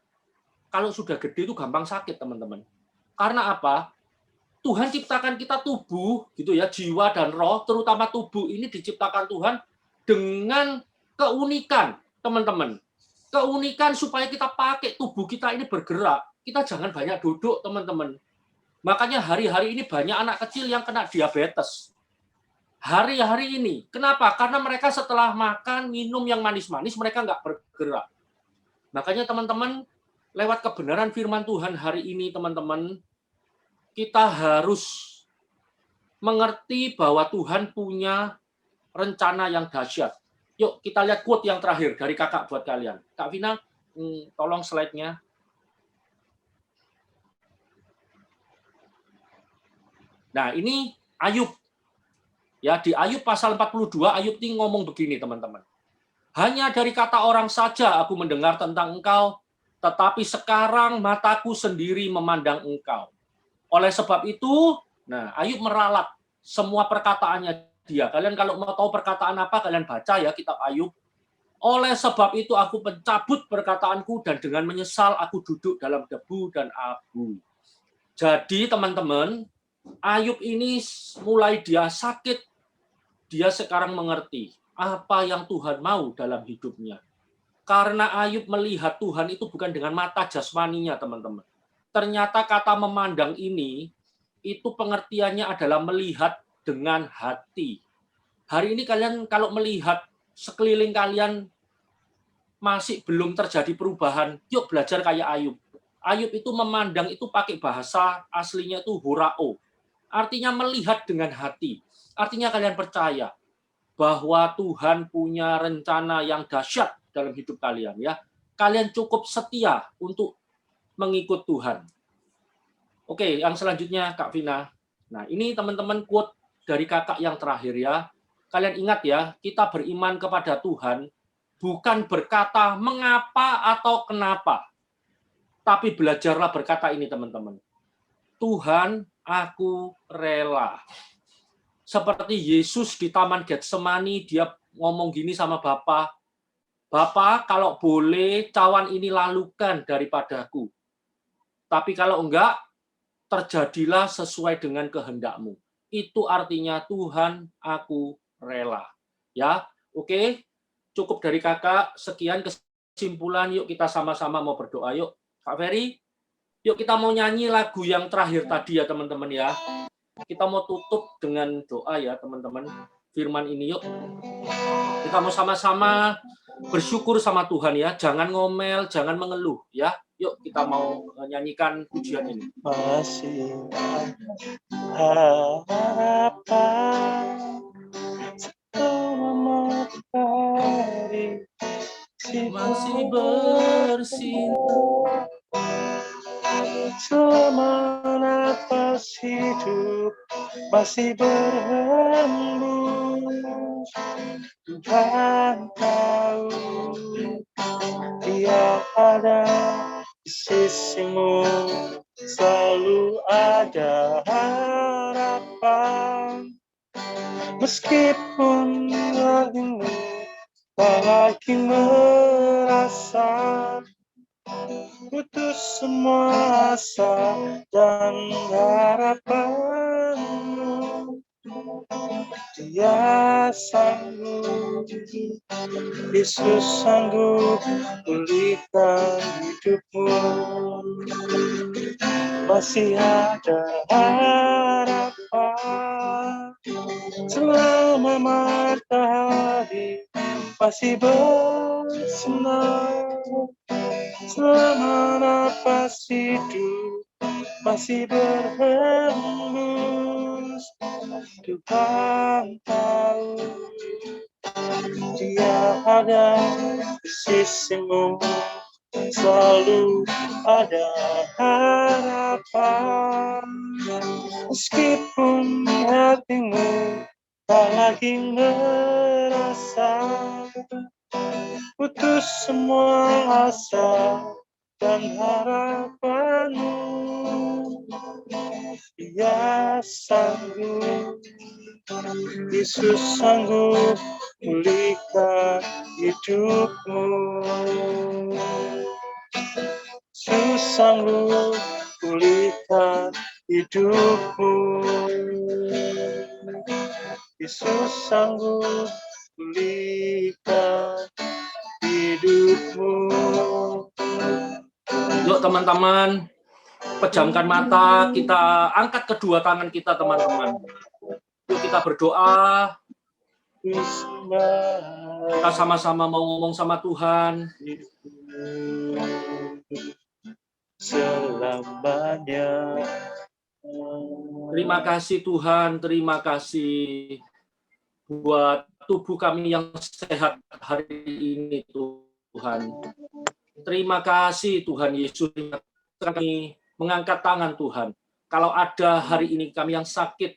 kalau sudah gede itu gampang sakit, teman-teman. Karena apa? Tuhan ciptakan kita tubuh, gitu ya, jiwa dan roh, terutama tubuh ini diciptakan Tuhan dengan keunikan, teman-teman. Keunikan supaya kita pakai tubuh kita ini bergerak. Kita jangan banyak duduk, teman-teman. Makanya hari-hari ini banyak anak kecil yang kena diabetes. Hari-hari ini. Kenapa? Karena mereka setelah makan, minum yang manis-manis, mereka nggak bergerak. Makanya teman-teman, lewat kebenaran firman Tuhan hari ini, teman-teman, kita harus mengerti bahwa Tuhan punya rencana yang dahsyat. Yuk kita lihat quote yang terakhir dari kakak buat kalian. Kak Vina, tolong slide-nya. Nah ini Ayub. Ya di Ayub pasal 42, Ayub ini ngomong begini teman-teman. Hanya dari kata orang saja aku mendengar tentang engkau, tetapi sekarang mataku sendiri memandang engkau. Oleh sebab itu, nah, Ayub meralat semua perkataannya dia. Kalian kalau mau tahu perkataan apa, kalian baca ya kitab Ayub. Oleh sebab itu aku mencabut perkataanku dan dengan menyesal aku duduk dalam debu dan abu. Jadi teman-teman, Ayub ini mulai dia sakit, dia sekarang mengerti apa yang Tuhan mau dalam hidupnya. Karena Ayub melihat Tuhan itu bukan dengan mata jasmaninya, teman-teman. Ternyata kata memandang ini, itu pengertiannya adalah melihat dengan hati. Hari ini kalian kalau melihat sekeliling kalian masih belum terjadi perubahan, yuk belajar kayak Ayub. Ayub itu memandang itu pakai bahasa aslinya itu hurao. Artinya melihat dengan hati. Artinya kalian percaya bahwa Tuhan punya rencana yang dahsyat dalam hidup kalian, ya. Kalian cukup setia untuk mengikut Tuhan. Oke, yang selanjutnya Kak Vina. Nah, ini teman-teman quote dari kakak yang terakhir ya. Kalian ingat ya, kita beriman kepada Tuhan bukan berkata mengapa atau kenapa. Tapi belajarlah berkata ini teman-teman. Tuhan, aku rela. Seperti Yesus di Taman Getsemani, dia ngomong gini sama Bapa, Bapa, kalau boleh cawan ini lalukan daripadaku. Tapi kalau enggak, terjadilah sesuai dengan kehendak-Mu. Itu artinya Tuhan, aku rela. Ya, oke. Cukup dari kakak. Sekian kesimpulan. Yuk kita sama-sama mau berdoa. Yuk, Kak Ferry. Yuk kita mau nyanyi lagu yang terakhir tadi ya teman-teman ya. Kita mau tutup dengan doa ya teman-teman. Firman ini yuk. Kita mau sama-sama bersyukur sama Tuhan ya. Jangan ngomel, jangan mengeluh ya. Yuk kita mau nyanyikan pujian ini.
Masih harapan selama matahari
masih bersinar,
selama nafas hidup masih berhembus. Tuhan tahu Dia ada di sisimu, selalu ada harapan. Meskipun hatimu tak lagi merasa putus semua asa dan harapanmu, Dia sanggup, Yesus sanggup pulihkan hidupmu. Masih ada harapan selama matahari masih bersinar, selama nafas hidup masih berhembus. Tuhan tahu Dia ada di sisimu, selalu ada harapan. Meskipun hatimu tak lagi merasa putus semua asa dan harapanmu, Dia sanggup, Yesus sanggup pulihkan hidupmu. Yesus sanggup pulihkan hidupmu. Yesus sanggup pulihkan hidupmu.
Yuk teman-teman, pejamkan mata, kita angkat kedua tangan kita teman-teman. Yuk kita berdoa. Kita sama-sama mau ngomong sama Tuhan.
Selamanya.
Terima kasih Tuhan, terima kasih buat tubuh kami yang sehat hari ini Tuhan. Terima kasih Tuhan Yesus, kami mengangkat tangan Tuhan. Kalau ada hari ini kami yang sakit,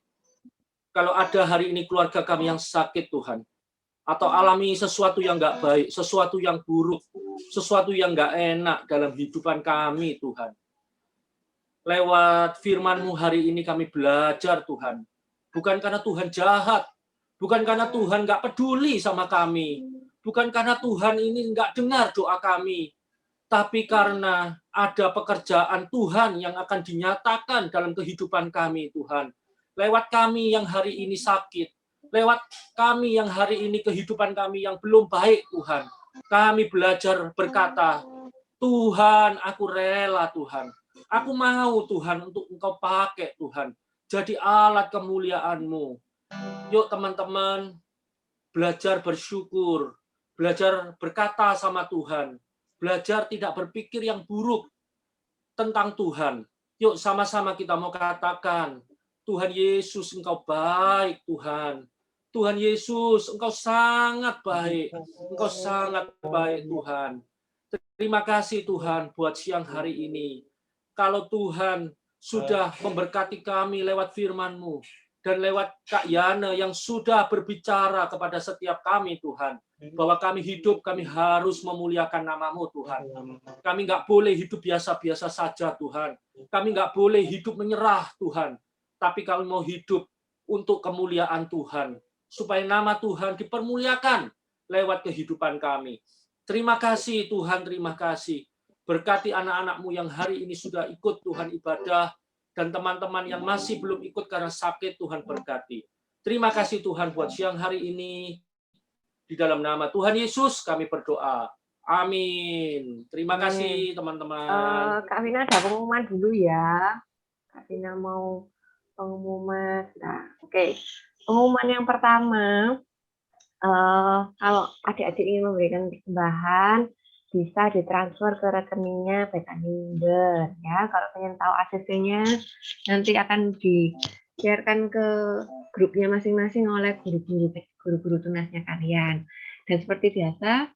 kalau ada hari ini keluarga kami yang sakit Tuhan, atau alami sesuatu yang nggak baik, sesuatu yang buruk, sesuatu yang nggak enak dalam kehidupan kami, Tuhan. Lewat firman-Mu hari ini kami belajar, Tuhan. Bukan karena Tuhan jahat, bukan karena Tuhan nggak peduli sama kami, bukan karena Tuhan ini nggak dengar doa kami, tapi karena ada pekerjaan Tuhan yang akan dinyatakan dalam kehidupan kami, Tuhan. Lewat kami yang hari ini sakit, lewat kami yang hari ini kehidupan kami yang belum baik, Tuhan. Kami belajar berkata, Tuhan, aku rela, Tuhan. Aku mau, Tuhan, untuk Engkau pakai, Tuhan. Jadi alat kemuliaan-Mu. Yuk, teman-teman, belajar bersyukur, belajar berkata sama Tuhan, belajar tidak berpikir yang buruk tentang Tuhan. Yuk, sama-sama kita mau katakan, Tuhan Yesus, Engkau baik, Tuhan. Tuhan Yesus, Engkau sangat baik. Engkau sangat baik, Tuhan. Terima kasih, Tuhan, buat siang hari ini. Kalau Tuhan sudah memberkati kami lewat firman-Mu, dan lewat Kak Yana yang sudah berbicara kepada setiap kami, Tuhan, bahwa kami hidup, kami harus memuliakan nama-Mu, Tuhan. Kami nggak boleh hidup biasa-biasa saja, Tuhan. Kami nggak boleh hidup menyerah, Tuhan. Tapi kami mau hidup untuk kemuliaan Tuhan, supaya nama Tuhan dipermuliakan lewat kehidupan kami. Terima kasih, Tuhan, terima kasih. Berkati anak-anak-Mu yang hari ini sudah ikut, Tuhan, ibadah, dan teman-teman yang masih belum ikut karena sakit, Tuhan berkati. Terima kasih, Tuhan, buat siang hari ini. Di dalam nama Tuhan Yesus kami berdoa. Amin. Terima kasih, teman-teman.
Kak Vina ada pengumuman dulu ya. Kak Vina mau pengumuman. Nah, oke. Pengumuman yang pertama, kalau adik-adik ingin memberikan persembahan, bisa ditransfer ke rekeningnya Bekaninder ya. Kalau pengen tahu ACC-nya, nanti akan di-sharekan ke grupnya masing-masing oleh guru-guru tunasnya kalian. Dan seperti biasa,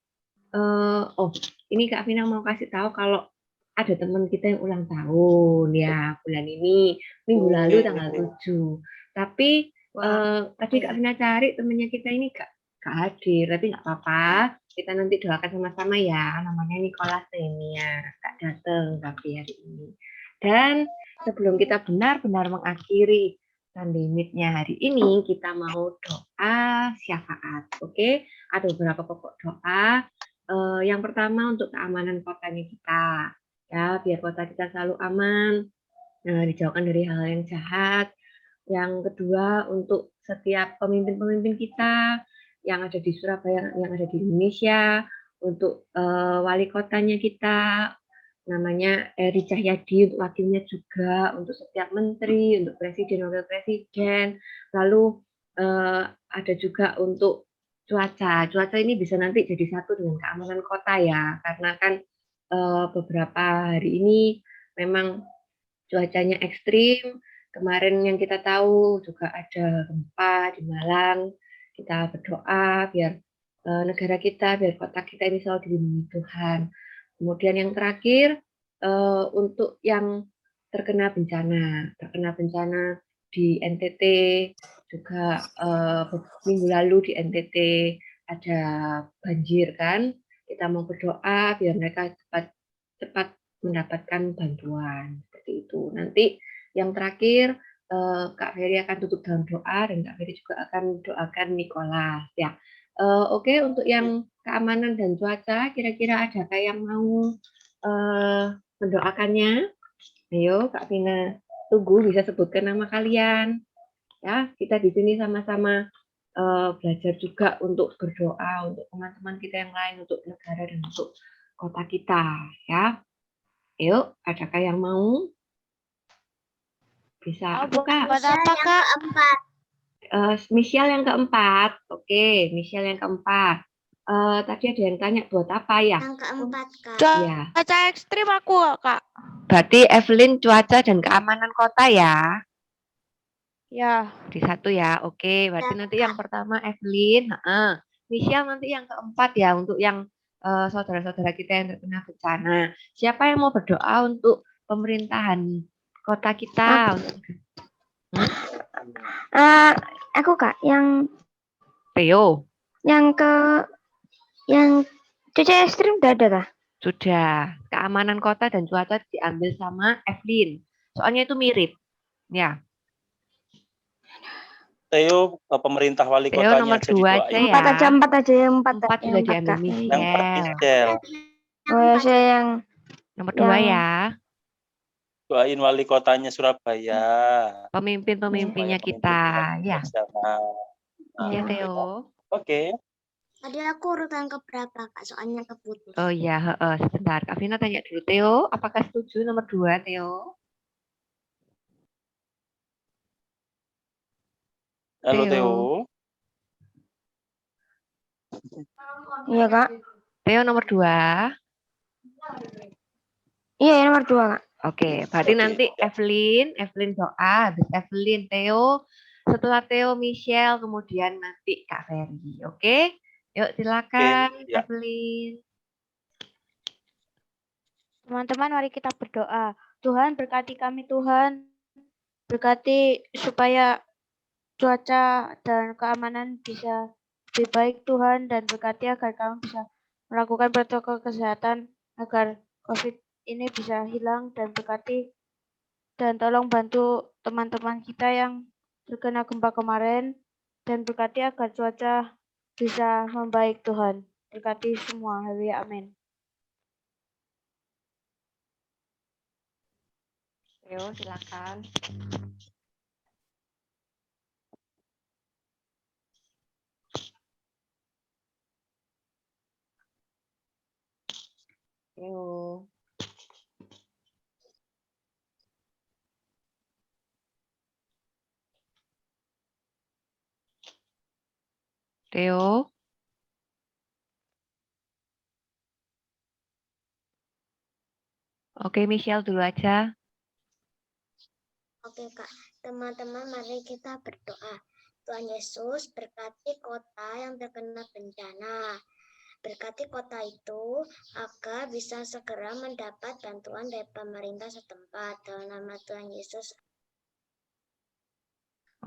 ini Kak Vina mau kasih tahu kalau ada teman kita yang ulang tahun ya bulan ini, minggu lalu tanggal 7. Tapi tadi Kak Vina cari temannya kita ini gak hadir, tapi nggak apa-apa. Kita nanti doakan sama-sama ya. Namanya Nicholas Tenia, gak datang tapi hari ini. Dan sebelum kita benar-benar mengakhiri limitnya hari ini, kita mau doa syafaat. Oke, ada beberapa pokok doa. Yang pertama untuk keamanan kotanya kita, ya biar kota kita selalu aman, dijauhkan dari hal yang jahat. Yang kedua untuk setiap pemimpin-pemimpin kita yang ada di Surabaya, yang ada di Indonesia, untuk wali kotanya kita, namanya Eri Cahyadi, untuk wakilnya juga, untuk setiap menteri, untuk presiden, wakil presiden, lalu ada juga untuk cuaca. Cuaca ini bisa nanti jadi satu dengan keamanan kota ya, karena kan beberapa hari ini memang cuacanya ekstrim. Kemarin yang kita tahu juga ada gempa di Malang. Kita berdoa biar negara kita, biar kota kita ini selalu dilindungi Tuhan. Kemudian yang terakhir, untuk yang terkena bencana di NTT, juga minggu lalu di NTT ada banjir kan, kita mau berdoa biar mereka cepat mendapatkan bantuan, seperti itu. Nanti yang terakhir, Kak Ferry akan tutup dalam doa, dan Kak Ferry juga akan doakan Nicholas ya. Oke, untuk yang keamanan dan cuaca, kira-kira adakah yang mau mendoakannya? Ayo Kak Vina tunggu, bisa sebutkan nama kalian. Ya, kita di sini sama-sama belajar juga untuk berdoa untuk teman-teman kita yang lain, untuk negara dan untuk kota kita ya. Ayo, adakah yang mau? Bisa aku Kak?
Buat apa Kak?
Michelle yang keempat. Oke, Michelle yang keempat. Tadi ada yang tanya buat apa ya?
Yang keempat Kak.
Ya.
Cuaca ekstrim aku Kak.
Berarti Evelyn cuaca dan keamanan kota ya?
Ya.
Di satu ya. Oke, berarti nanti yang pertama Evelyn. Michelle nanti yang keempat ya, untuk yang saudara-saudara kita yang terkena bencana. Siapa yang mau berdoa untuk pemerintahan kota kita?
Aku Kak, yang
Theo.
Yang ke yang cuci ekstrim udah ada kah?
Sudah. Keamanan kota dan cuaca diambil sama Evelyn. Soalnya itu mirip. Ya.
Theo, pemerintah wali
Theo
kotanya
nomor
aja
2 aja
didoain.
ya.
Empat aja yang empat.
Empat sudah diambil
Kak.
Yang empat
Michelle.
Michelle.
Oh ya, saya yang
Nomor 2 ya.
Doain wali kotanya Surabaya.
Pemimpin-pemimpinnya kita. Ya. Ya, Theo.
Oke.
Tadi aku urutan keberapa Kak? Soalnya keputus.
Oh iya, sebentar. Kak Vina tanya dulu, Theo, apakah setuju nomor 2, Theo?
Halo
Theo.
Theo.
Iya Kak.
Theo nomor 2.
Iya nomor 2 Kak.
Oke, berarti
Oke.
nanti Evelyn doa, habis Evelyn, Theo, setelah Theo, Michelle, kemudian nanti Kak Ferry. Oke? Yuk silakan,
ya.
Evelyn.
Teman-teman mari kita berdoa. Tuhan berkati kami Tuhan. Berkati supaya cuaca dan keamanan bisa lebih baik Tuhan, dan berkati agar kami bisa melakukan protokol kesehatan agar COVID ini bisa hilang, dan berkati dan tolong bantu teman-teman kita yang terkena gempa kemarin, dan berkati agar cuaca bisa membaik Tuhan. Berkati semua. Haleluya. Amin.
Theo, silakan. Theo. Theo. Oke, Michelle dulu aja.
Oke Kak, teman-teman mari kita berdoa. Tuhan Yesus berkati kota yang terkena bencana. Berkati kota itu agar bisa segera mendapat bantuan dari pemerintah setempat. Dalam nama Tuhan Yesus.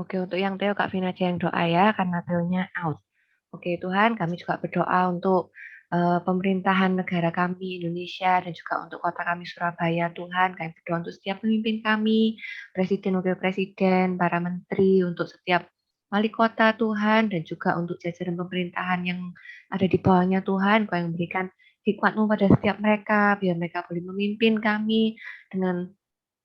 Oke, untuk yang Theo, Kak Vina aja yang doa ya, karena Theo-nya out. Oke, Tuhan, kami juga berdoa untuk pemerintahan negara kami, Indonesia, dan juga untuk kota kami, Surabaya, Tuhan. Kami berdoa untuk setiap pemimpin kami, Presiden, Wakil Presiden, para Menteri, untuk setiap wali kota, Tuhan, dan juga untuk jajaran pemerintahan yang ada di bawahnya, Tuhan. Kau yang memberikan hikmat-Mu pada setiap mereka, biar mereka boleh memimpin kami dengan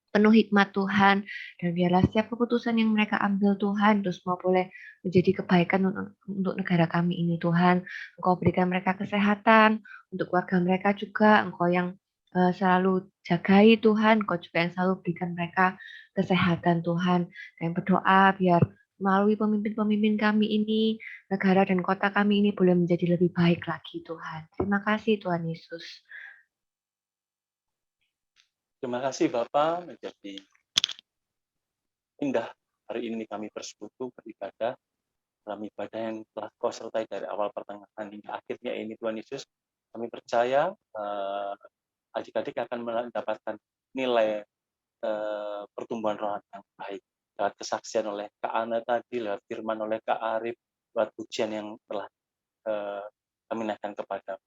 penuh hikmat Tuhan, dan biarlah setiap keputusan yang mereka ambil Tuhan, itu semua boleh menjadi kebaikan untuk negara kami ini Tuhan. Engkau berikan mereka kesehatan, untuk keluarga mereka juga, Engkau yang selalu jagai Tuhan, Engkau juga yang selalu berikan mereka kesehatan Tuhan. Kami berdoa biar melalui pemimpin-pemimpin kami ini, negara dan kota kami ini boleh menjadi lebih baik lagi Tuhan. Terima kasih Tuhan Yesus.
Terima kasih Bapak, menjadi indah hari ini kami bersekutu beribadah dalam ibadah yang telah Kau sertai dari awal pertengahan hingga akhirnya ini Tuhan Yesus. Kami percaya adik-adik akan mendapatkan nilai pertumbuhan rohani yang baik lewat kesaksian oleh Kak Ana tadi, lewat firman oleh Kak Arif, lewat pujian yang telah kami naikkan kepada.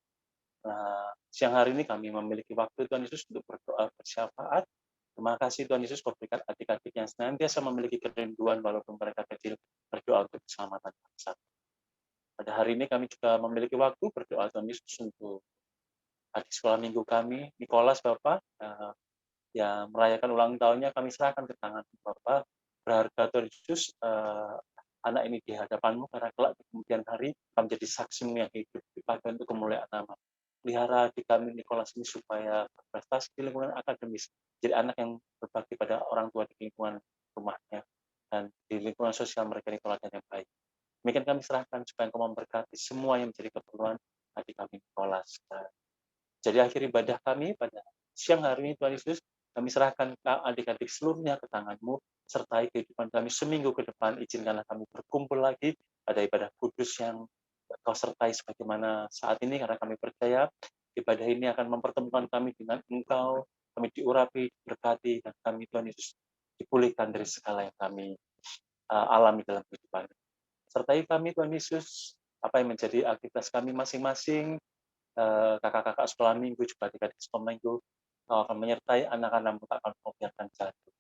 Siang hari ini kami memiliki waktu Tuhan Yesus untuk berdoa bersyafaat. Terima kasih Tuhan Yesus, Kau berikan adik-adik yang senantiasa memiliki kerinduan walaupun mereka kecil berdoa untuk keselamatan bangsa. Pada hari ini kami juga memiliki waktu berdoa Tuhan Yesus untuk adik sekolah minggu kami, Nicholas Bapak, yang merayakan ulang tahunnya. Kami serahkan ke tangan Bapak. Berharga Tuhan Yesus, anak ini di hadapan-Mu, karena kelak di kemudian hari kami menjadi saksi-Mu yang hidup, dipakai untuk kemuliaan nama. Pelihara adik kami Nicholas ini supaya berprestasi di lingkungan akademis, jadi anak yang berbakti pada orang tua di lingkungan rumahnya dan di lingkungan sosial mereka ini teladan yang baik. Demikian kami serahkan supaya Engkau memberkati semua yang menjadi keperluan adik kami Nicholas. Jadi akhir ibadah kami pada siang hari ini Tuhan Yesus, kami serahkan adik-adik seluruhnya ke tangan-Mu, sertai kehidupan kami seminggu ke depan. Izinkanlah kami berkumpul lagi pada ibadah kudus yang Kau sertai sebagaimana saat ini, karena kami percaya ibadah ini akan mempertemukan kami dengan Engkau, kami diurapi, berkati, dan kami Tuhan Yesus dipulihkan dari segala yang kami alami dalam kehidupan. Sertai kami Tuhan Yesus, apa yang menjadi aktivitas kami masing-masing, kakak-kakak sekolah minggu, juga adik-adik sekolah minggu, akan menyertai anak-anakmu, tak akan membiarkan jatuh.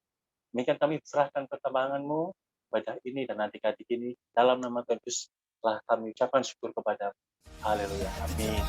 Demikian kami serahkan perkembangan-Mu pada ini dan adik-adik ini, dalam nama Tuhan Yesus telah kami ucapkan syukur kepada. Haleluya. Amin.